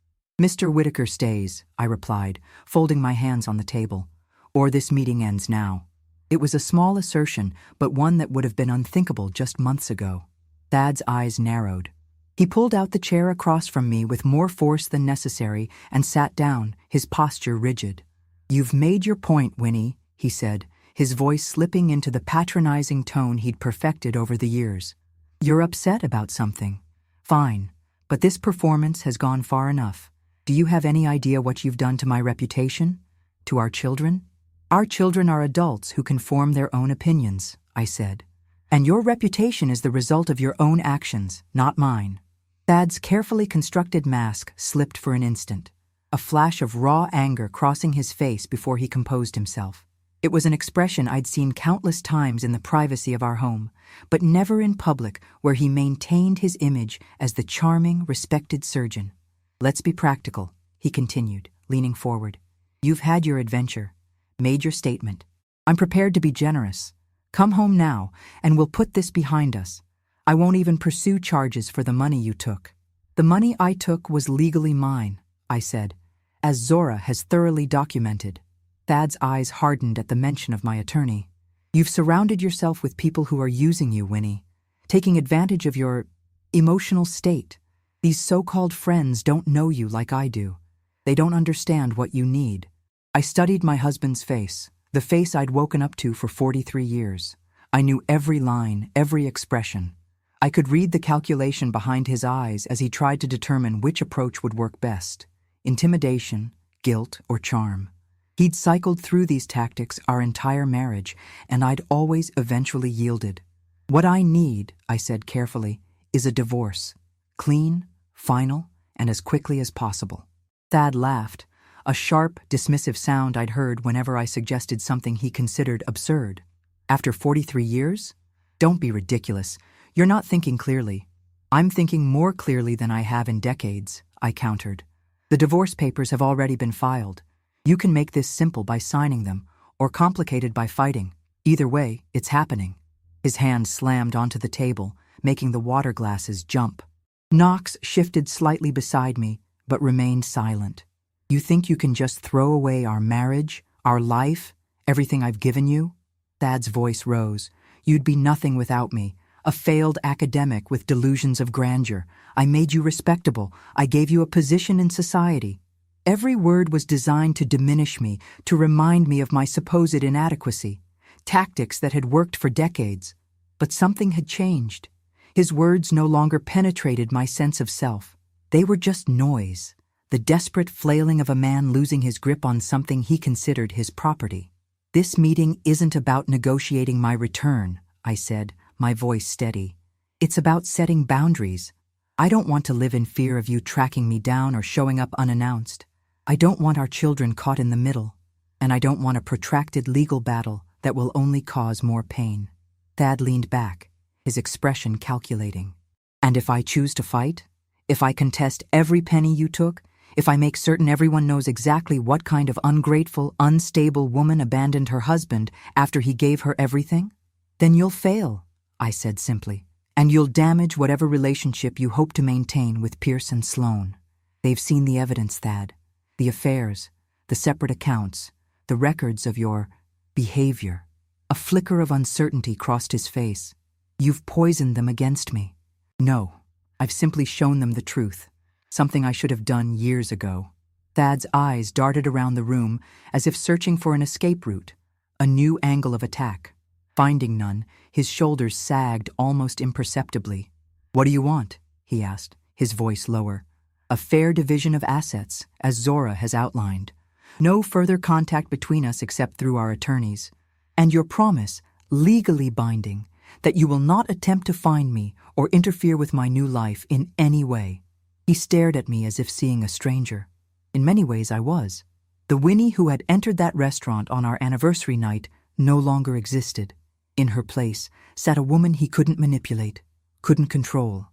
"Mr. Whitaker stays," I replied, folding my hands on the table. "Or this meeting ends now." It was a small assertion, but one that would have been unthinkable just months ago. Thad's eyes narrowed. He pulled out the chair across from me with more force than necessary and sat down, his posture rigid. "You've made your point, Winnie," he said, his voice slipping into the patronizing tone he'd perfected over the years. "You're upset about something. Fine, but this performance has gone far enough. Do you have any idea what you've done to my reputation? To our children? Our children are adults who can form their own opinions," I said. "And your reputation is the result of your own actions, not mine." Thad's carefully constructed mask slipped for an instant, a flash of raw anger crossing his face before he composed himself. It was an expression I'd seen countless times in the privacy of our home, but never in public where he maintained his image as the charming, respected surgeon. "Let's be practical," he continued, leaning forward. "You've had your adventure, made your statement. I'm prepared to be generous. Come home now, and we'll put this behind us. I won't even pursue charges for the money you took." "The money I took was legally mine," I said, "as Zora has thoroughly documented." Thad's eyes hardened at the mention of my attorney. "You've surrounded yourself with people who are using you, Winnie, taking advantage of your emotional state. These so-called friends don't know you like I do. They don't understand what you need." I studied my husband's face, the face I'd woken up to for 43 years. I knew every line, every expression. I could read the calculation behind his eyes as he tried to determine which approach would work best: intimidation, guilt, or charm. He'd cycled through these tactics our entire marriage, and I'd always eventually yielded. "What I need," I said carefully, "is a divorce. Clean, final, and as quickly as possible." Thad laughed, a sharp, dismissive sound I'd heard whenever I suggested something he considered absurd. "After 43 years? Don't be ridiculous. You're not thinking clearly." "I'm thinking more clearly than I have in decades," I countered. "The divorce papers have already been filed. You can make this simple by signing them, or complicated by fighting. Either way, it's happening." His hand slammed onto the table, making the water glasses jump. Knox shifted slightly beside me, but remained silent. "You think you can just throw away our marriage, our life, everything I've given you?" Thad's voice rose. "You'd be nothing without me. A failed academic with delusions of grandeur. I made you respectable. I gave you a position in society." Every word was designed to diminish me, to remind me of my supposed inadequacy, tactics that had worked for decades. But something had changed. His words no longer penetrated my sense of self. They were just noise, the desperate flailing of a man losing his grip on something he considered his property. "This meeting isn't about negotiating my return," I said, my voice steady. "It's about setting boundaries. I don't want to live in fear of you tracking me down or showing up unannounced. I don't want our children caught in the middle, and I don't want a protracted legal battle that will only cause more pain. Thad leaned back, his expression calculating. And if I choose to fight? If I contest every penny you took? If I make certain everyone knows exactly what kind of ungrateful, unstable woman abandoned her husband after he gave her everything? Then you'll fail, I said simply, and you'll damage whatever relationship you hope to maintain with Pierce and Sloan. They've seen the evidence, Thad, the affairs, the separate accounts, the records of your behavior. A flicker of uncertainty crossed his face. You've poisoned them against me. No, I've simply shown them the truth, something I should have done years ago. Thad's eyes darted around the room as if searching for an escape route, a new angle of attack. Finding none, his shoulders sagged almost imperceptibly. What do you want? He asked, his voice lower. A fair division of assets, as Zora has outlined. No further contact between us except through our attorneys. And your promise, legally binding, that you will not attempt to find me or interfere with my new life in any way. He stared at me as if seeing a stranger. In many ways I was. The Winnie who had entered that restaurant on our anniversary night no longer existed. In her place sat a woman he couldn't manipulate, couldn't control.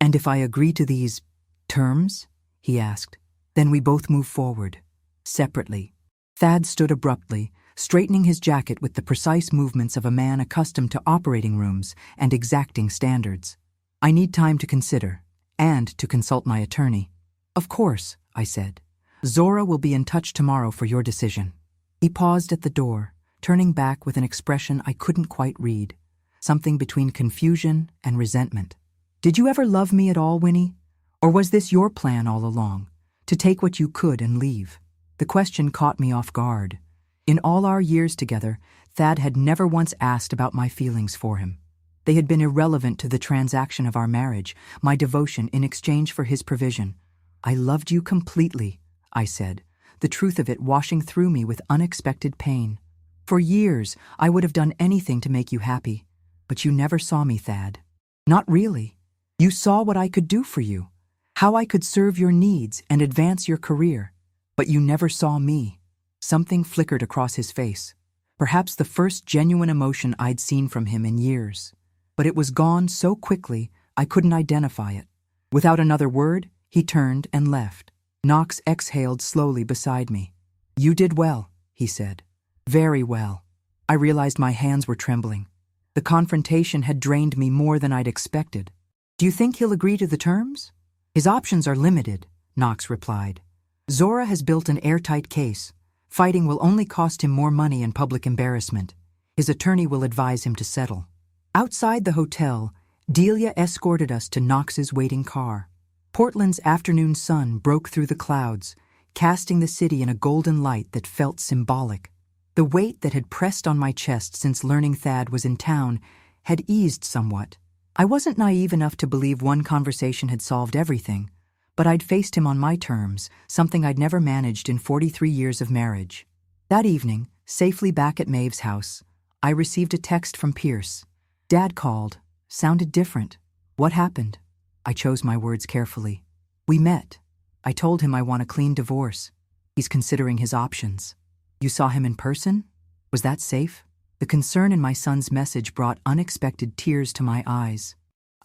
And if I agree to these terms? He asked. Then we both move forward. Separately. Thad stood abruptly, straightening his jacket with the precise movements of a man accustomed to operating rooms and exacting standards. I need time to consider, and to consult my attorney. Of course, I said. Zora will be in touch tomorrow for your decision. He paused at the door, turning back with an expression I couldn't quite read, something between confusion and resentment. Did you ever love me at all, Winnie? Or was this your plan all along, to take what you could and leave? The question caught me off guard. In all our years together, Thad had never once asked about my feelings for him. They had been irrelevant to the transaction of our marriage, my devotion in exchange for his provision. I loved you completely, I said, the truth of it washing through me with unexpected pain. For years, I would have done anything to make you happy, but you never saw me, Thad. Not really. You saw what I could do for you, how I could serve your needs and advance your career, but you never saw me. Something flickered across his face, perhaps the first genuine emotion I'd seen from him in years. But it was gone so quickly I couldn't identify it. Without another word, he turned and left. Knox exhaled slowly beside me. You did well, he said. Very well. I realized my hands were trembling. The confrontation had drained me more than I'd expected. Do you think he'll agree to the terms? His options are limited, Knox replied. Zora has built an airtight case. Fighting will only cost him more money and public embarrassment. His attorney will advise him to settle. Outside the hotel, Delia escorted us to Knox's waiting car. Portland's afternoon sun broke through the clouds, casting the city in a golden light that felt symbolic. The weight that had pressed on my chest since learning Thad was in town had eased somewhat. I wasn't naive enough to believe one conversation had solved everything, but I'd faced him on my terms, something I'd never managed in 43 years of marriage. That evening, safely back at Maeve's house, I received a text from Pierce. Dad called. Sounded different. What happened? I chose my words carefully. We met. I told him I want a clean divorce. He's considering his options. You saw him in person? Was that safe? The concern in my son's message brought unexpected tears to my eyes.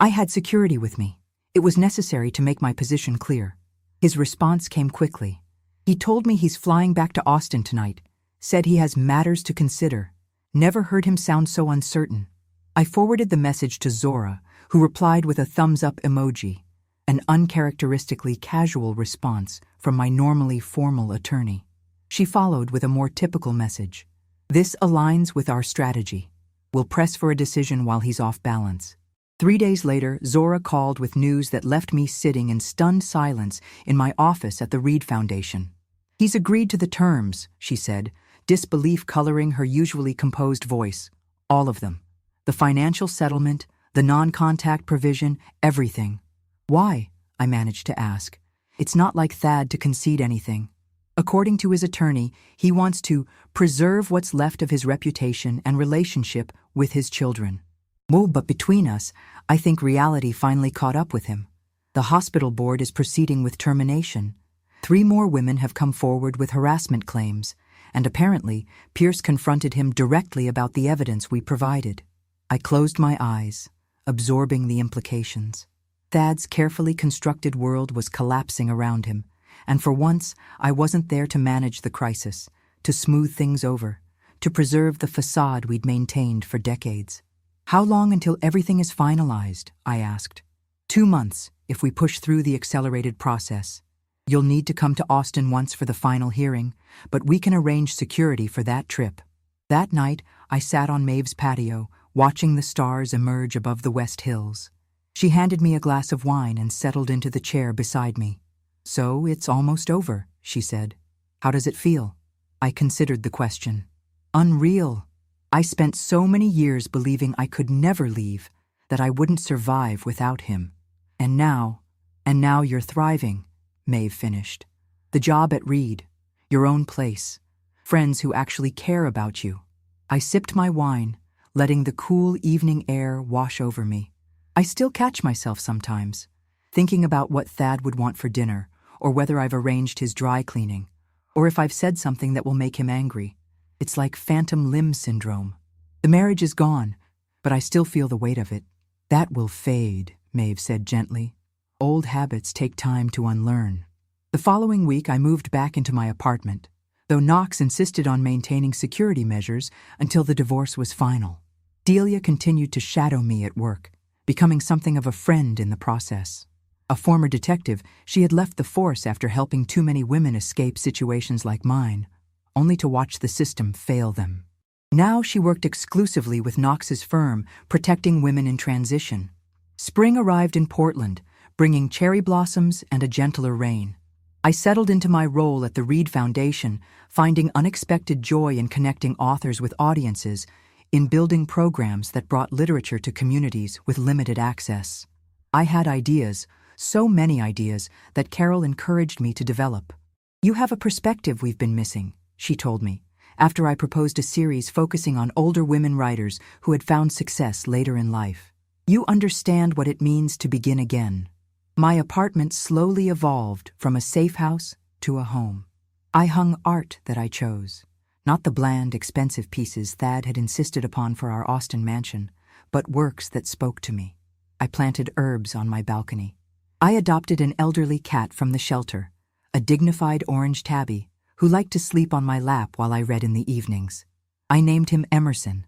I had security with me. It was necessary to make my position clear. His response came quickly. He told me he's flying back to Austin tonight, said he has matters to consider. Never heard him sound so uncertain. I forwarded the message to Zora, who replied with a thumbs-up emoji, an uncharacteristically casual response from my normally formal attorney. She followed with a more typical message. This aligns with our strategy. We'll press for a decision while he's off balance. 3 days later, Zora called with news that left me sitting in stunned silence in my office at the Reed Foundation. He's agreed to the terms, she said, disbelief coloring her usually composed voice. All of them. The financial settlement, the non-contact provision, everything. Why? I managed to ask. It's not like Thad to concede anything. According to his attorney, he wants to preserve what's left of his reputation and relationship with his children. Well, but between us, I think reality finally caught up with him. The hospital board is proceeding with termination. 3 more women have come forward with harassment claims, and apparently Pierce confronted him directly about the evidence we provided. I closed my eyes, absorbing the implications. Thad's carefully constructed world was collapsing around him, and for once I wasn't there to manage the crisis, to smooth things over, to preserve the facade we'd maintained for decades. "How long until everything is finalized?" I asked. 2 months, if we push through the accelerated process. You'll need to come to Austin once for the final hearing, but we can arrange security for that trip. That night, I sat on Maeve's patio, watching the stars emerge above the West Hills. She handed me a glass of wine and settled into the chair beside me. "So it's almost over," she said. "How does it feel?" I considered the question. Unreal. I spent so many years believing I could never leave, that I wouldn't survive without him. And now you're thriving," Maeve finished. "The job at Reed, your own place, friends who actually care about you." I sipped my wine, letting the cool evening air wash over me. I still catch myself sometimes, thinking about what Thad would want for dinner, or whether I've arranged his dry cleaning, or if I've said something that will make him angry. It's like phantom limb syndrome. The marriage is gone, but I still feel the weight of it. "That will fade," Maeve said gently. "Old habits take time to unlearn." The following week, I moved back into my apartment, though Knox insisted on maintaining security measures until the divorce was final. Delia continued to shadow me at work, becoming something of a friend in the process. A former detective, she had left the force after helping too many women escape situations like mine, only to watch the system fail them. Now she worked exclusively with Knox's firm, protecting women in transition. Spring arrived in Portland, bringing cherry blossoms and a gentler rain. I settled into my role at the Reed Foundation, finding unexpected joy in connecting authors with audiences, in building programs that brought literature to communities with limited access. I had ideas, so many ideas, that Carol encouraged me to develop. "You have a perspective we've been missing," she told me, after I proposed a series focusing on older women writers who had found success later in life. "You understand what it means to begin again." My apartment slowly evolved from a safe house to a home. I hung art that I chose, not the bland, expensive pieces Thad had insisted upon for our Austin mansion, but works that spoke to me. I planted herbs on my balcony. I adopted an elderly cat from the shelter, a dignified orange tabby, who liked to sleep on my lap while I read in the evenings. I named him Emerson,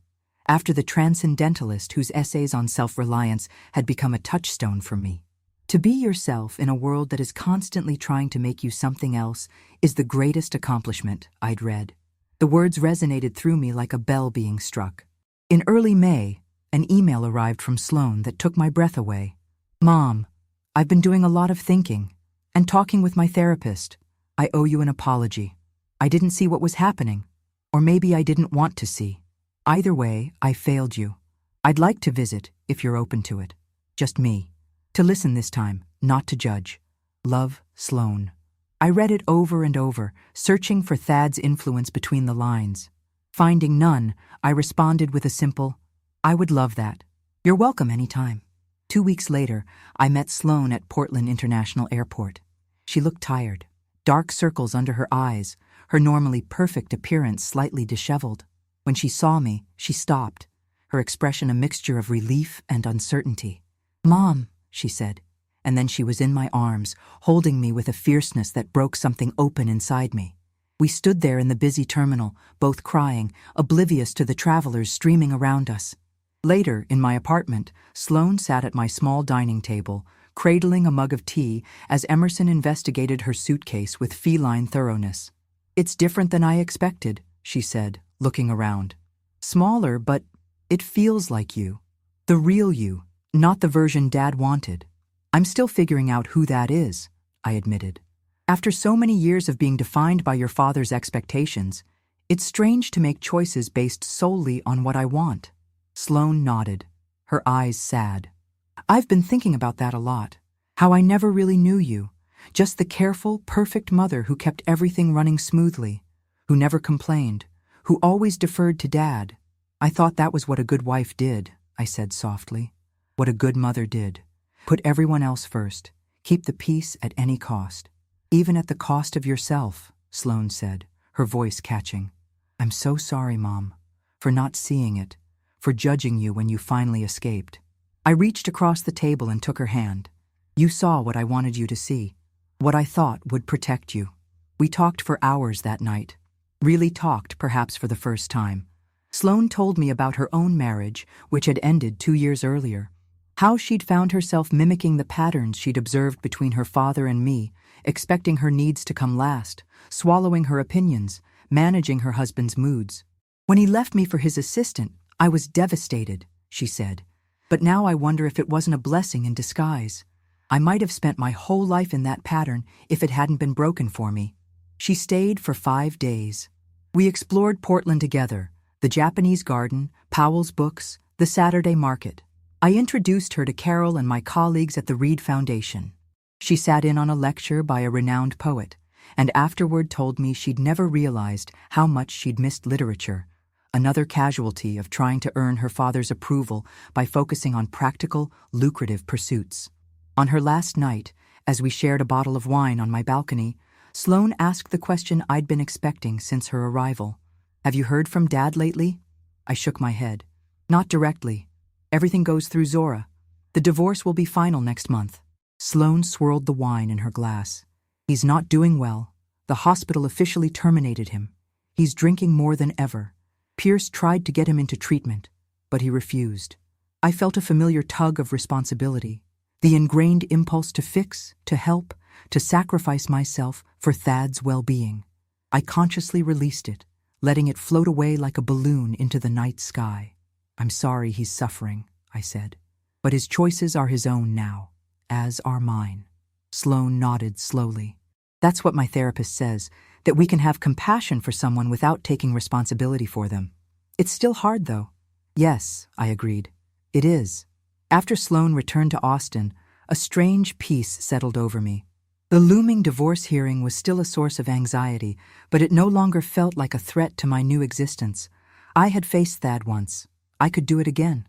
after the transcendentalist whose essays on self-reliance had become a touchstone for me. To be yourself in a world that is constantly trying to make you something else is the greatest accomplishment, I'd read. The words resonated through me like a bell being struck. In early May, an email arrived from Sloan that took my breath away. "Mom, I've been doing a lot of thinking and talking with my therapist. I owe you an apology. I didn't see what was happening, or maybe I didn't want to see. Either way, I failed you. I'd like to visit, if you're open to it. Just me. To listen this time, not to judge. Love, Sloan." I read it over and over, searching for Thad's influence between the lines. Finding none, I responded with a simple, "I would love that. You're welcome anytime." 2 weeks later, I met Sloan at Portland International Airport. She looked tired, dark circles under her eyes, her normally perfect appearance slightly disheveled. When she saw me, she stopped, her expression a mixture of relief and uncertainty. "Mom," she said, and then she was in my arms, holding me with a fierceness that broke something open inside me. We stood there in the busy terminal, both crying, oblivious to the travelers streaming around us. Later, in my apartment, Sloan sat at my small dining table, cradling a mug of tea as Emerson investigated her suitcase with feline thoroughness. "It's different than I expected," she said, looking around. "Smaller, but it feels like you. The real you, not the version Dad wanted." "I'm still figuring out who that is," I admitted. "After so many years of being defined by your father's expectations, it's strange to make choices based solely on what I want." Sloan nodded, her eyes sad. "I've been thinking about that a lot. How I never really knew you. Just the careful, perfect mother who kept everything running smoothly, who never complained, who always deferred to Dad. I thought that was what a good wife did," I said softly. "What a good mother did. Put everyone else first. Keep the peace at any cost." Even at the cost of yourself, Sloane said, her voice catching. I'm so sorry, Mom, for not seeing it, for judging you when you finally escaped. I reached across the table and took her hand. You saw what I wanted you to see, what I thought would protect you. We talked for hours that night. Really talked, perhaps for the first time. Sloane told me about her own marriage, which had ended 2 years earlier. How she'd found herself mimicking the patterns she'd observed between her father and me, expecting her needs to come last, swallowing her opinions, managing her husband's moods. When he left me for his assistant, I was devastated, she said. But now I wonder if it wasn't a blessing in disguise. I might have spent my whole life in that pattern if it hadn't been broken for me. She stayed for 5 days. We explored Portland together, the Japanese garden, Powell's books, the Saturday market. I introduced her to Carol and my colleagues at the Reed Foundation. She sat in on a lecture by a renowned poet, and afterward told me she'd never realized how much she'd missed literature, another casualty of trying to earn her father's approval by focusing on practical, lucrative pursuits. On her last night, as we shared a bottle of wine on my balcony, Sloane asked the question I'd been expecting since her arrival. Have you heard from Dad lately? I shook my head. Not directly. Everything goes through Zora. The divorce will be final next month. Sloane swirled the wine in her glass. He's not doing well. The hospital officially terminated him. He's drinking more than ever. Pierce tried to get him into treatment, but he refused. I felt a familiar tug of responsibility, the ingrained impulse to fix, to help, to sacrifice myself for Thad's well-being. I consciously released it, letting it float away like a balloon into the night sky. I'm sorry he's suffering, I said. But his choices are his own now, as are mine. Sloane nodded slowly. That's what my therapist says, that we can have compassion for someone without taking responsibility for them. It's still hard, though. Yes, I agreed. It is. After Sloane returned to Austin, a strange peace settled over me. The looming divorce hearing was still a source of anxiety, but it no longer felt like a threat to my new existence. I had faced Thad once. I could do it again.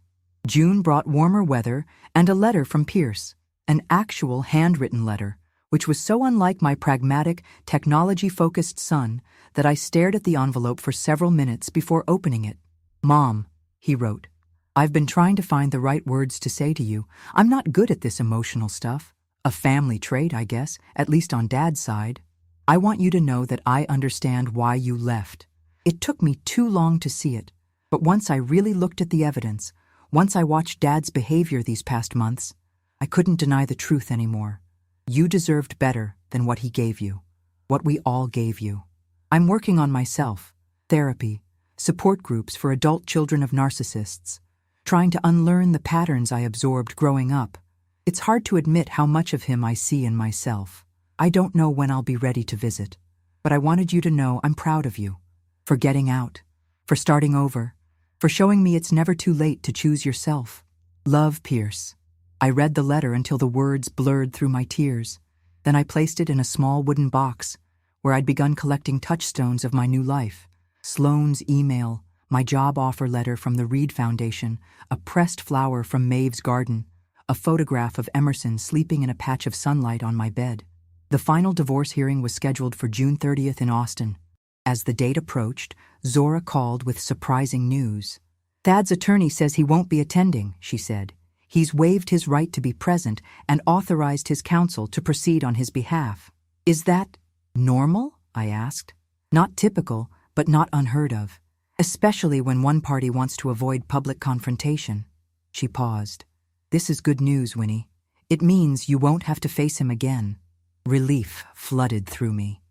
June brought warmer weather and a letter from Pierce, an actual handwritten letter, which was so unlike my pragmatic, technology-focused son that I stared at the envelope for several minutes before opening it. Mom, he wrote, I've been trying to find the right words to say to you. I'm not good at this emotional stuff. A family trait, I guess, at least on Dad's side. I want you to know that I understand why you left. It took me too long to see it, but once I really looked at the evidence, once I watched Dad's behavior these past months, I couldn't deny the truth anymore. You deserved better than what he gave you, what we all gave you. I'm working on myself, therapy, support groups for adult children of narcissists, trying to unlearn the patterns I absorbed growing up. It's hard to admit how much of him I see in myself. I don't know when I'll be ready to visit, but I wanted you to know I'm proud of you, for getting out, for starting over, for showing me it's never too late to choose yourself. Love, Pierce. I read the letter until the words blurred through my tears. Then I placed it in a small wooden box where I'd begun collecting touchstones of my new life. Sloane's email, my job offer letter from the Reed Foundation, a pressed flower from Maeve's garden, a photograph of Emerson sleeping in a patch of sunlight on my bed. The final divorce hearing was scheduled for June 30th in Austin. As the date approached, Zora called with surprising news. Thad's attorney says he won't be attending, she said. He's waived his right to be present and authorized his counsel to proceed on his behalf. Is that normal? I asked. Not typical, but not unheard of, especially when one party wants to avoid public confrontation. She paused. This is good news, Winnie. It means you won't have to face him again. Relief flooded through me.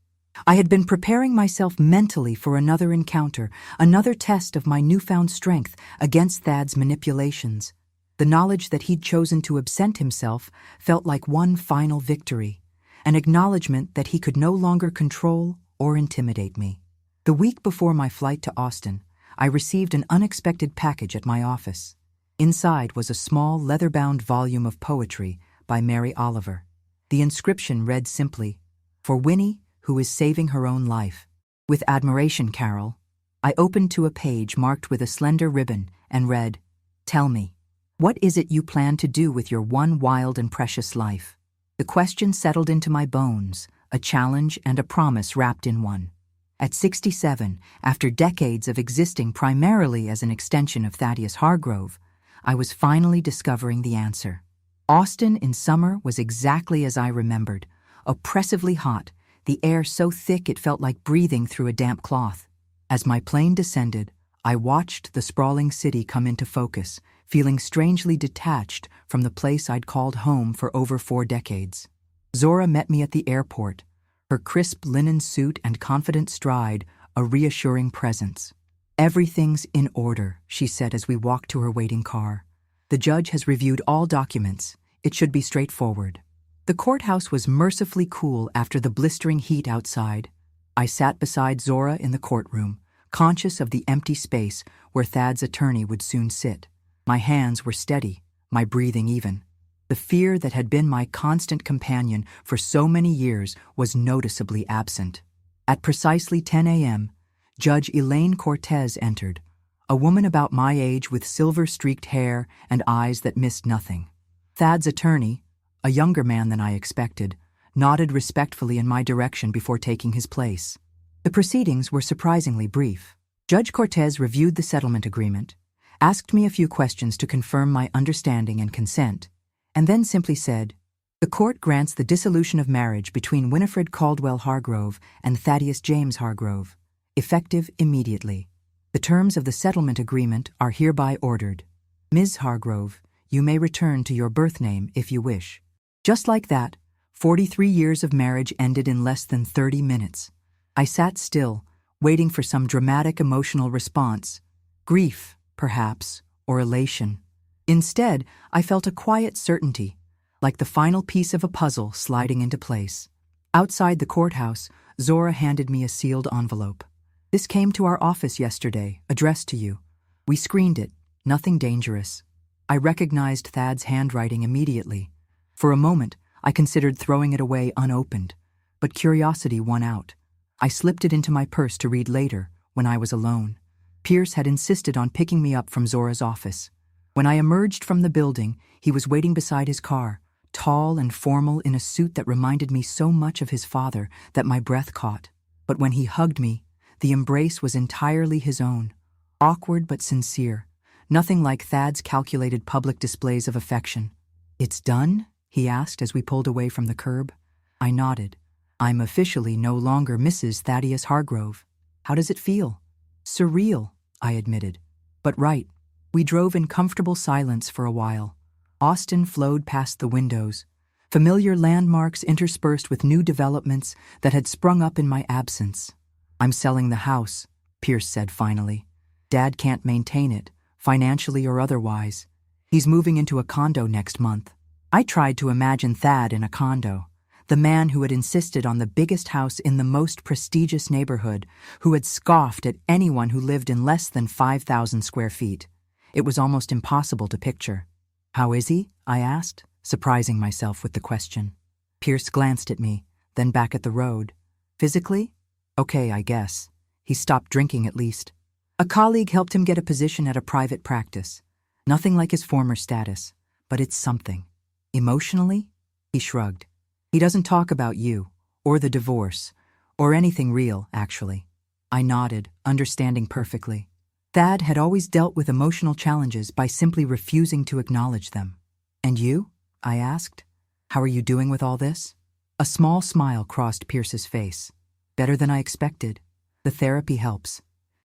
I had been preparing myself mentally for another encounter, another test of my newfound strength against Thad's manipulations. The knowledge that he'd chosen to absent himself felt like one final victory, an acknowledgement that he could no longer control or intimidate me. The week before my flight to Austin, I received an unexpected package at my office. Inside was a small leather-bound volume of poetry by Mary Oliver. The inscription read simply, "For Winnie, who is saving her own life. With admiration, Carol." I opened to a page marked with a slender ribbon and read, "Tell me, what is it you plan to do with your one wild and precious life?" The question settled into my bones, a challenge and a promise wrapped in one. At 67, after decades of existing primarily as an extension of Thaddeus Hargrove, I was finally discovering the answer. Austin in summer was exactly as I remembered, oppressively hot, the air so thick it felt like breathing through a damp cloth. As my plane descended, I watched the sprawling city come into focus, feeling strangely detached from the place I'd called home for over 4 decades. Zora met me at the airport, her crisp linen suit and confident stride a reassuring presence. "Everything's in order," she said as we walked to her waiting car. "The judge has reviewed all documents. It should be straightforward." The courthouse was mercifully cool after the blistering heat outside. I sat beside Zora in the courtroom, conscious of the empty space where Thad's attorney would soon sit. My hands were steady, my breathing even. The fear that had been my constant companion for so many years was noticeably absent. At precisely 10 a.m., Judge Elaine Cortez entered, a woman about my age with silver-streaked hair and eyes that missed nothing. Thad's attorney, a younger man than I expected, nodded respectfully in my direction before taking his place. The proceedings were surprisingly brief. Judge Cortez reviewed the settlement agreement, asked me a few questions to confirm my understanding and consent, and then simply said, "The court grants the dissolution of marriage between Winifred Caldwell Hargrove and Thaddeus James Hargrove, effective immediately. The terms of the settlement agreement are hereby ordered. Ms. Hargrove, you may return to your birth name if you wish." Just like that, 43 years of marriage ended in less than 30 minutes. I sat still, waiting for some dramatic emotional response. Grief, perhaps, or elation. Instead, I felt a quiet certainty, like the final piece of a puzzle sliding into place. Outside the courthouse, Zora handed me a sealed envelope. "This came to our office yesterday, addressed to you. We screened it, nothing dangerous." I recognized Thad's handwriting immediately. For a moment, I considered throwing it away unopened, but curiosity won out. I slipped it into my purse to read later, when I was alone. Pierce had insisted on picking me up from Zora's office. When I emerged from the building, he was waiting beside his car, tall and formal in a suit that reminded me so much of his father that my breath caught. But when he hugged me, the embrace was entirely his own, awkward but sincere, nothing like Thad's calculated public displays of affection. "It's done?" he asked as we pulled away from the curb. I nodded. "I'm officially no longer Mrs. Thaddeus Hargrove. How does it feel?" "Surreal," I admitted. "But right." We drove in comfortable silence for a while. Austin flowed past the windows, familiar landmarks interspersed with new developments that had sprung up in my absence. "I'm selling the house," Pierce said finally. "Dad can't maintain it, financially or otherwise. He's moving into a condo next month." I tried to imagine Thad in a condo, the man who had insisted on the biggest house in the most prestigious neighborhood, who had scoffed at anyone who lived in less than 5,000 square feet. It was almost impossible to picture. "How is he?" I asked, surprising myself with the question. Pierce glanced at me, then back at the road. "Physically? Okay, I guess. He stopped drinking at least. A colleague helped him get a position at a private practice. Nothing like his former status, but it's something. Emotionally?" He shrugged. "He doesn't talk about you, or the divorce, or anything real, actually." I nodded, understanding perfectly. Thad had always dealt with emotional challenges by simply refusing to acknowledge them. "And you?" I asked. "How are you doing with all this?" A small smile crossed Pierce's face. "Better than I expected. The therapy helps.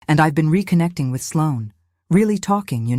And I've been reconnecting with Sloan. Really talking,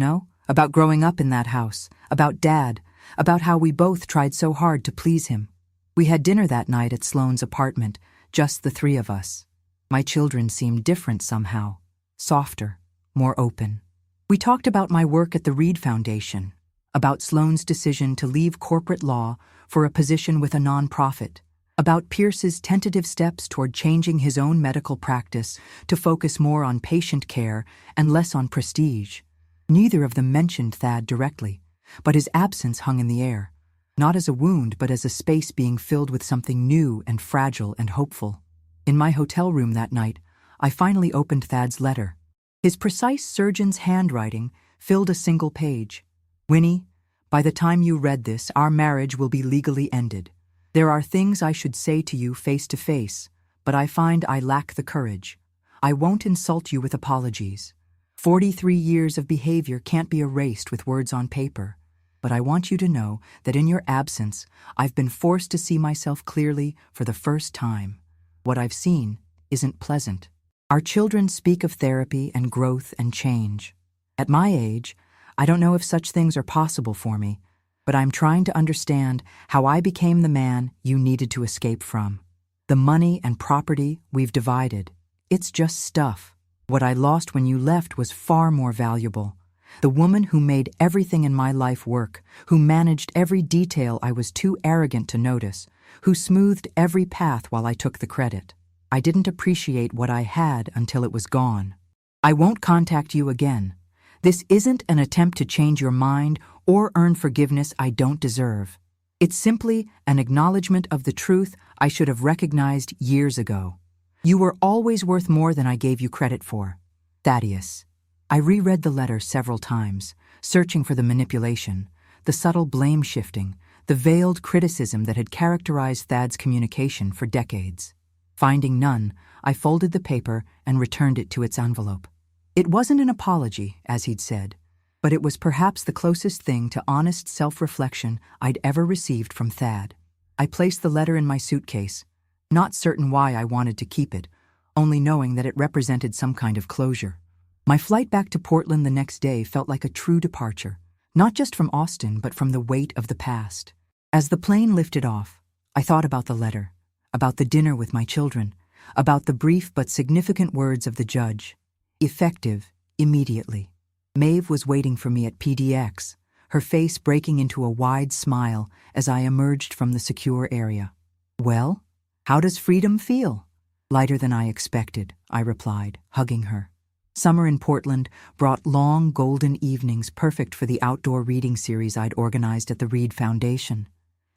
about growing up in that house, about Dad, about how we both tried so hard to please him. We had dinner that night at Sloan's apartment, just the 3 of us. My children seemed different somehow, softer, more open. We talked about my work at the Reed Foundation, about Sloan's decision to leave corporate law for a position with a nonprofit, about Pierce's tentative steps toward changing his own medical practice to focus more on patient care and less on prestige. Neither of them mentioned Thad directly, but his absence hung in the air, not as a wound but as a space being filled with something new and fragile and hopeful. In my hotel room that night, I finally opened Thad's letter. His precise surgeon's handwriting filled a single page. "Winnie, by the time you read this, our marriage will be legally ended. There are things I should say to you face to face, but I find I lack the courage. I won't insult you with apologies. 43 years of behavior can't be erased with words on paper, but I want you to know that in your absence, I've been forced to see myself clearly for the first time. What I've seen isn't pleasant. Our children speak of therapy and growth and change. At my age, I don't know if such things are possible for me, but I'm trying to understand how I became the man you needed to escape from. The money and property we've divided, it's just stuff. What I lost when you left was far more valuable. The woman who made everything in my life work, who managed every detail I was too arrogant to notice, who smoothed every path while I took the credit. I didn't appreciate what I had until it was gone. I won't contact you again. This isn't an attempt to change your mind or earn forgiveness I don't deserve. It's simply an acknowledgement of the truth I should have recognized years ago. You were always worth more than I gave you credit for. Thaddeus. I reread the letter several times, searching for the manipulation, the subtle blame shifting, the veiled criticism that had characterized Thad's communication for decades. Finding none, I folded the paper and returned it to its envelope. It wasn't an apology, as he'd said, but it was perhaps the closest thing to honest self-reflection I'd ever received from Thad. I placed the letter in my suitcase, not certain why I wanted to keep it, only knowing that it represented some kind of closure. My flight back to Portland the next day felt like a true departure, not just from Austin, but from the weight of the past. As the plane lifted off, I thought about the letter, about the dinner with my children, about the brief but significant words of the judge. Effective, immediately. Maeve was waiting for me at PDX, her face breaking into a wide smile as I emerged from the secure area. Well, how does freedom feel? Lighter than I expected, I replied, hugging her. Summer in Portland brought long, golden evenings perfect for the outdoor reading series I'd organized at the Reed Foundation.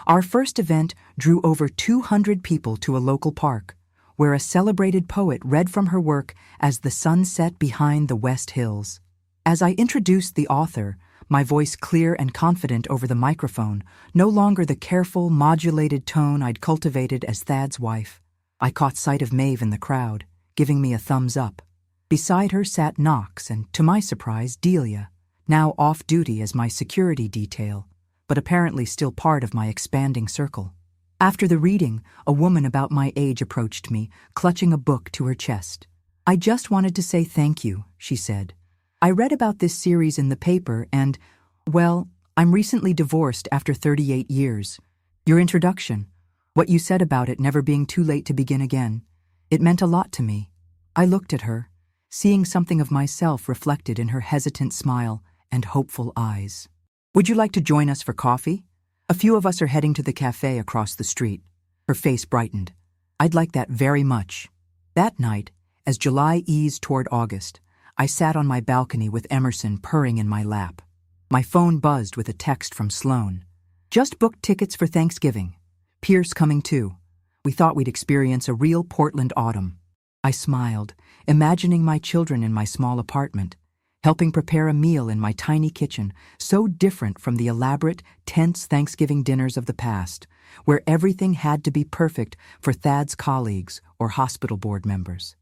Our first event drew over 200 people to a local park, where a celebrated poet read from her work as the sun set behind the West Hills. As I introduced the author, my voice clear and confident over the microphone, no longer the careful, modulated tone I'd cultivated as Thad's wife, I caught sight of Maeve in the crowd, giving me a thumbs up. Beside her sat Knox and, to my surprise, Delia, now off-duty as my security detail, but apparently still part of my expanding circle. After the reading, a woman about my age approached me, clutching a book to her chest. I just wanted to say thank you, she said. I read about this series in the paper and, well, I'm recently divorced after 38 years. Your introduction, what you said about it never being too late to begin again, it meant a lot to me. I looked at her, seeing something of myself reflected in her hesitant smile and hopeful eyes. Would you like to join us for coffee? A few of us are heading to the cafe across the street. Her face brightened. I'd like that very much. That night, as July eased toward August, I sat on my balcony with Emerson purring in my lap. My phone buzzed with a text from Sloan. Just booked tickets for Thanksgiving. Pierce coming too. We thought we'd experience a real Portland autumn. I smiled, imagining my children in my small apartment, helping prepare a meal in my tiny kitchen, so different from the elaborate, tense Thanksgiving dinners of the past, where everything had to be perfect for Thad's colleagues or hospital board members.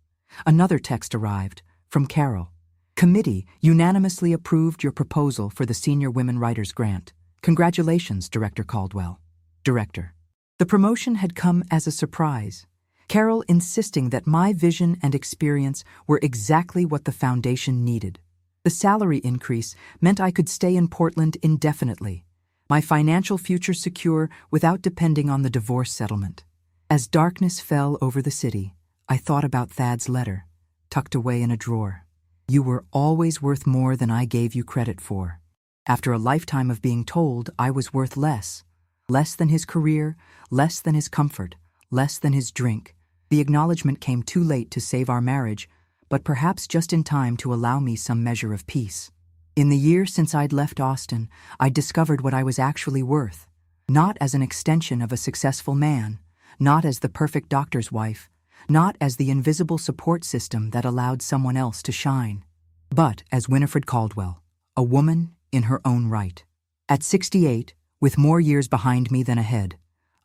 Another text arrived, from Carol. Committee unanimously approved your proposal for the Senior Women Writers Grant. Congratulations, Director Caldwell. Director. The promotion had come as a surprise. Carol insisting that my vision and experience were exactly what the foundation needed. The salary increase meant I could stay in Portland indefinitely, my financial future secure without depending on the divorce settlement. As darkness fell over the city, I thought about Thad's letter, tucked away in a drawer. You were always worth more than I gave you credit for. After a lifetime of being told I was worth less than his career, less than his comfort, less than his drink, the acknowledgement came too late to save our marriage, but perhaps just in time to allow me some measure of peace. In the year since I'd left Austin, I'd discovered what I was actually worth, not as an extension of a successful man, not as the perfect doctor's wife, not as the invisible support system that allowed someone else to shine, but as Winifred Caldwell, a woman in her own right. At 68, with more years behind me than ahead,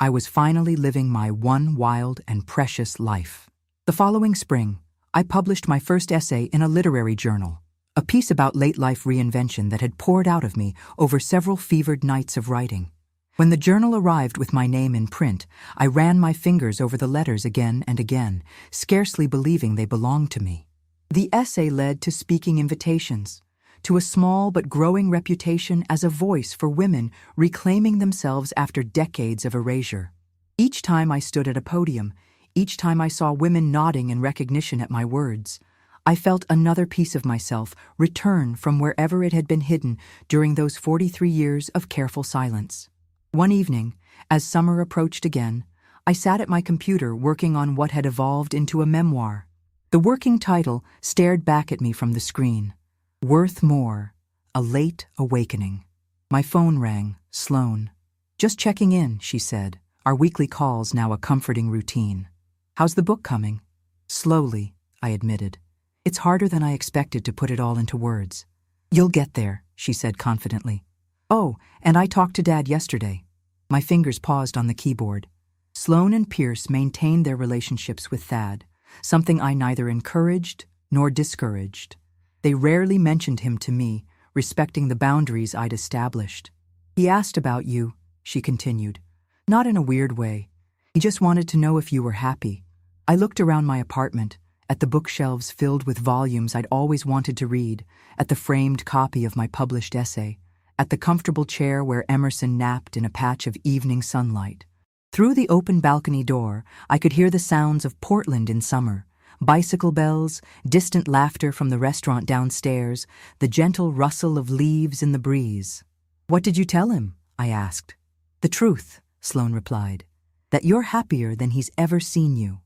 I was finally living my one wild and precious life. The following spring, I published my first essay in a literary journal, a piece about late-life reinvention that had poured out of me over several fevered nights of writing. When the journal arrived with my name in print, I ran my fingers over the letters again and again, scarcely believing they belonged to me. The essay led to speaking invitations, to a small but growing reputation as a voice for women reclaiming themselves after decades of erasure. Each time I stood at a podium, each time I saw women nodding in recognition at my words, I felt another piece of myself return from wherever it had been hidden during those 43 years of careful silence. One evening, as summer approached again, I sat at my computer working on what had evolved into a memoir. The working title stared back at me from the screen. Worth More, A Late Awakening. My phone rang. Sloane. "Just checking in," she said, our weekly calls now a comforting routine. "How's the book coming?" "Slowly," I admitted. "It's harder than I expected to put it all into words." "You'll get there," she said confidently. "Oh, and I talked to Dad yesterday." My fingers paused on the keyboard. Sloane and Pierce maintained their relationships with Thad, something I neither encouraged nor discouraged. They rarely mentioned him to me, respecting the boundaries I'd established. "He asked about you," she continued. "Not in a weird way. He just wanted to know if you were happy." I looked around my apartment, at the bookshelves filled with volumes I'd always wanted to read, at the framed copy of my published essay, at the comfortable chair where Emerson napped in a patch of evening sunlight. Through the open balcony door, I could hear the sounds of Portland in summer, bicycle bells, distant laughter from the restaurant downstairs, the gentle rustle of leaves in the breeze. "What did you tell him?" I asked. "The truth," Sloane replied, "that you're happier than he's ever seen you."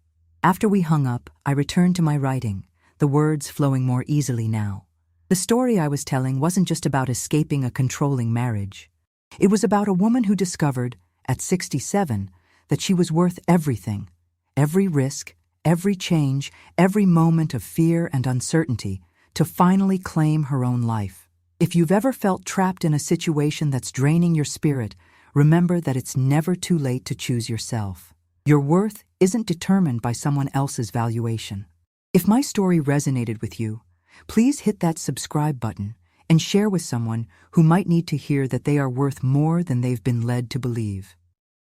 After we hung up, I returned to my writing, the words flowing more easily now. The story I was telling wasn't just about escaping a controlling marriage. It was about a woman who discovered, at 67, that she was worth everything, every risk, every change, every moment of fear and uncertainty, to finally claim her own life. If you've ever felt trapped in a situation that's draining your spirit, remember that it's never too late to choose yourself. Your worth isn't determined by someone else's valuation. If my story resonated with you, please hit that subscribe button and share with someone who might need to hear that they are worth more than they've been led to believe.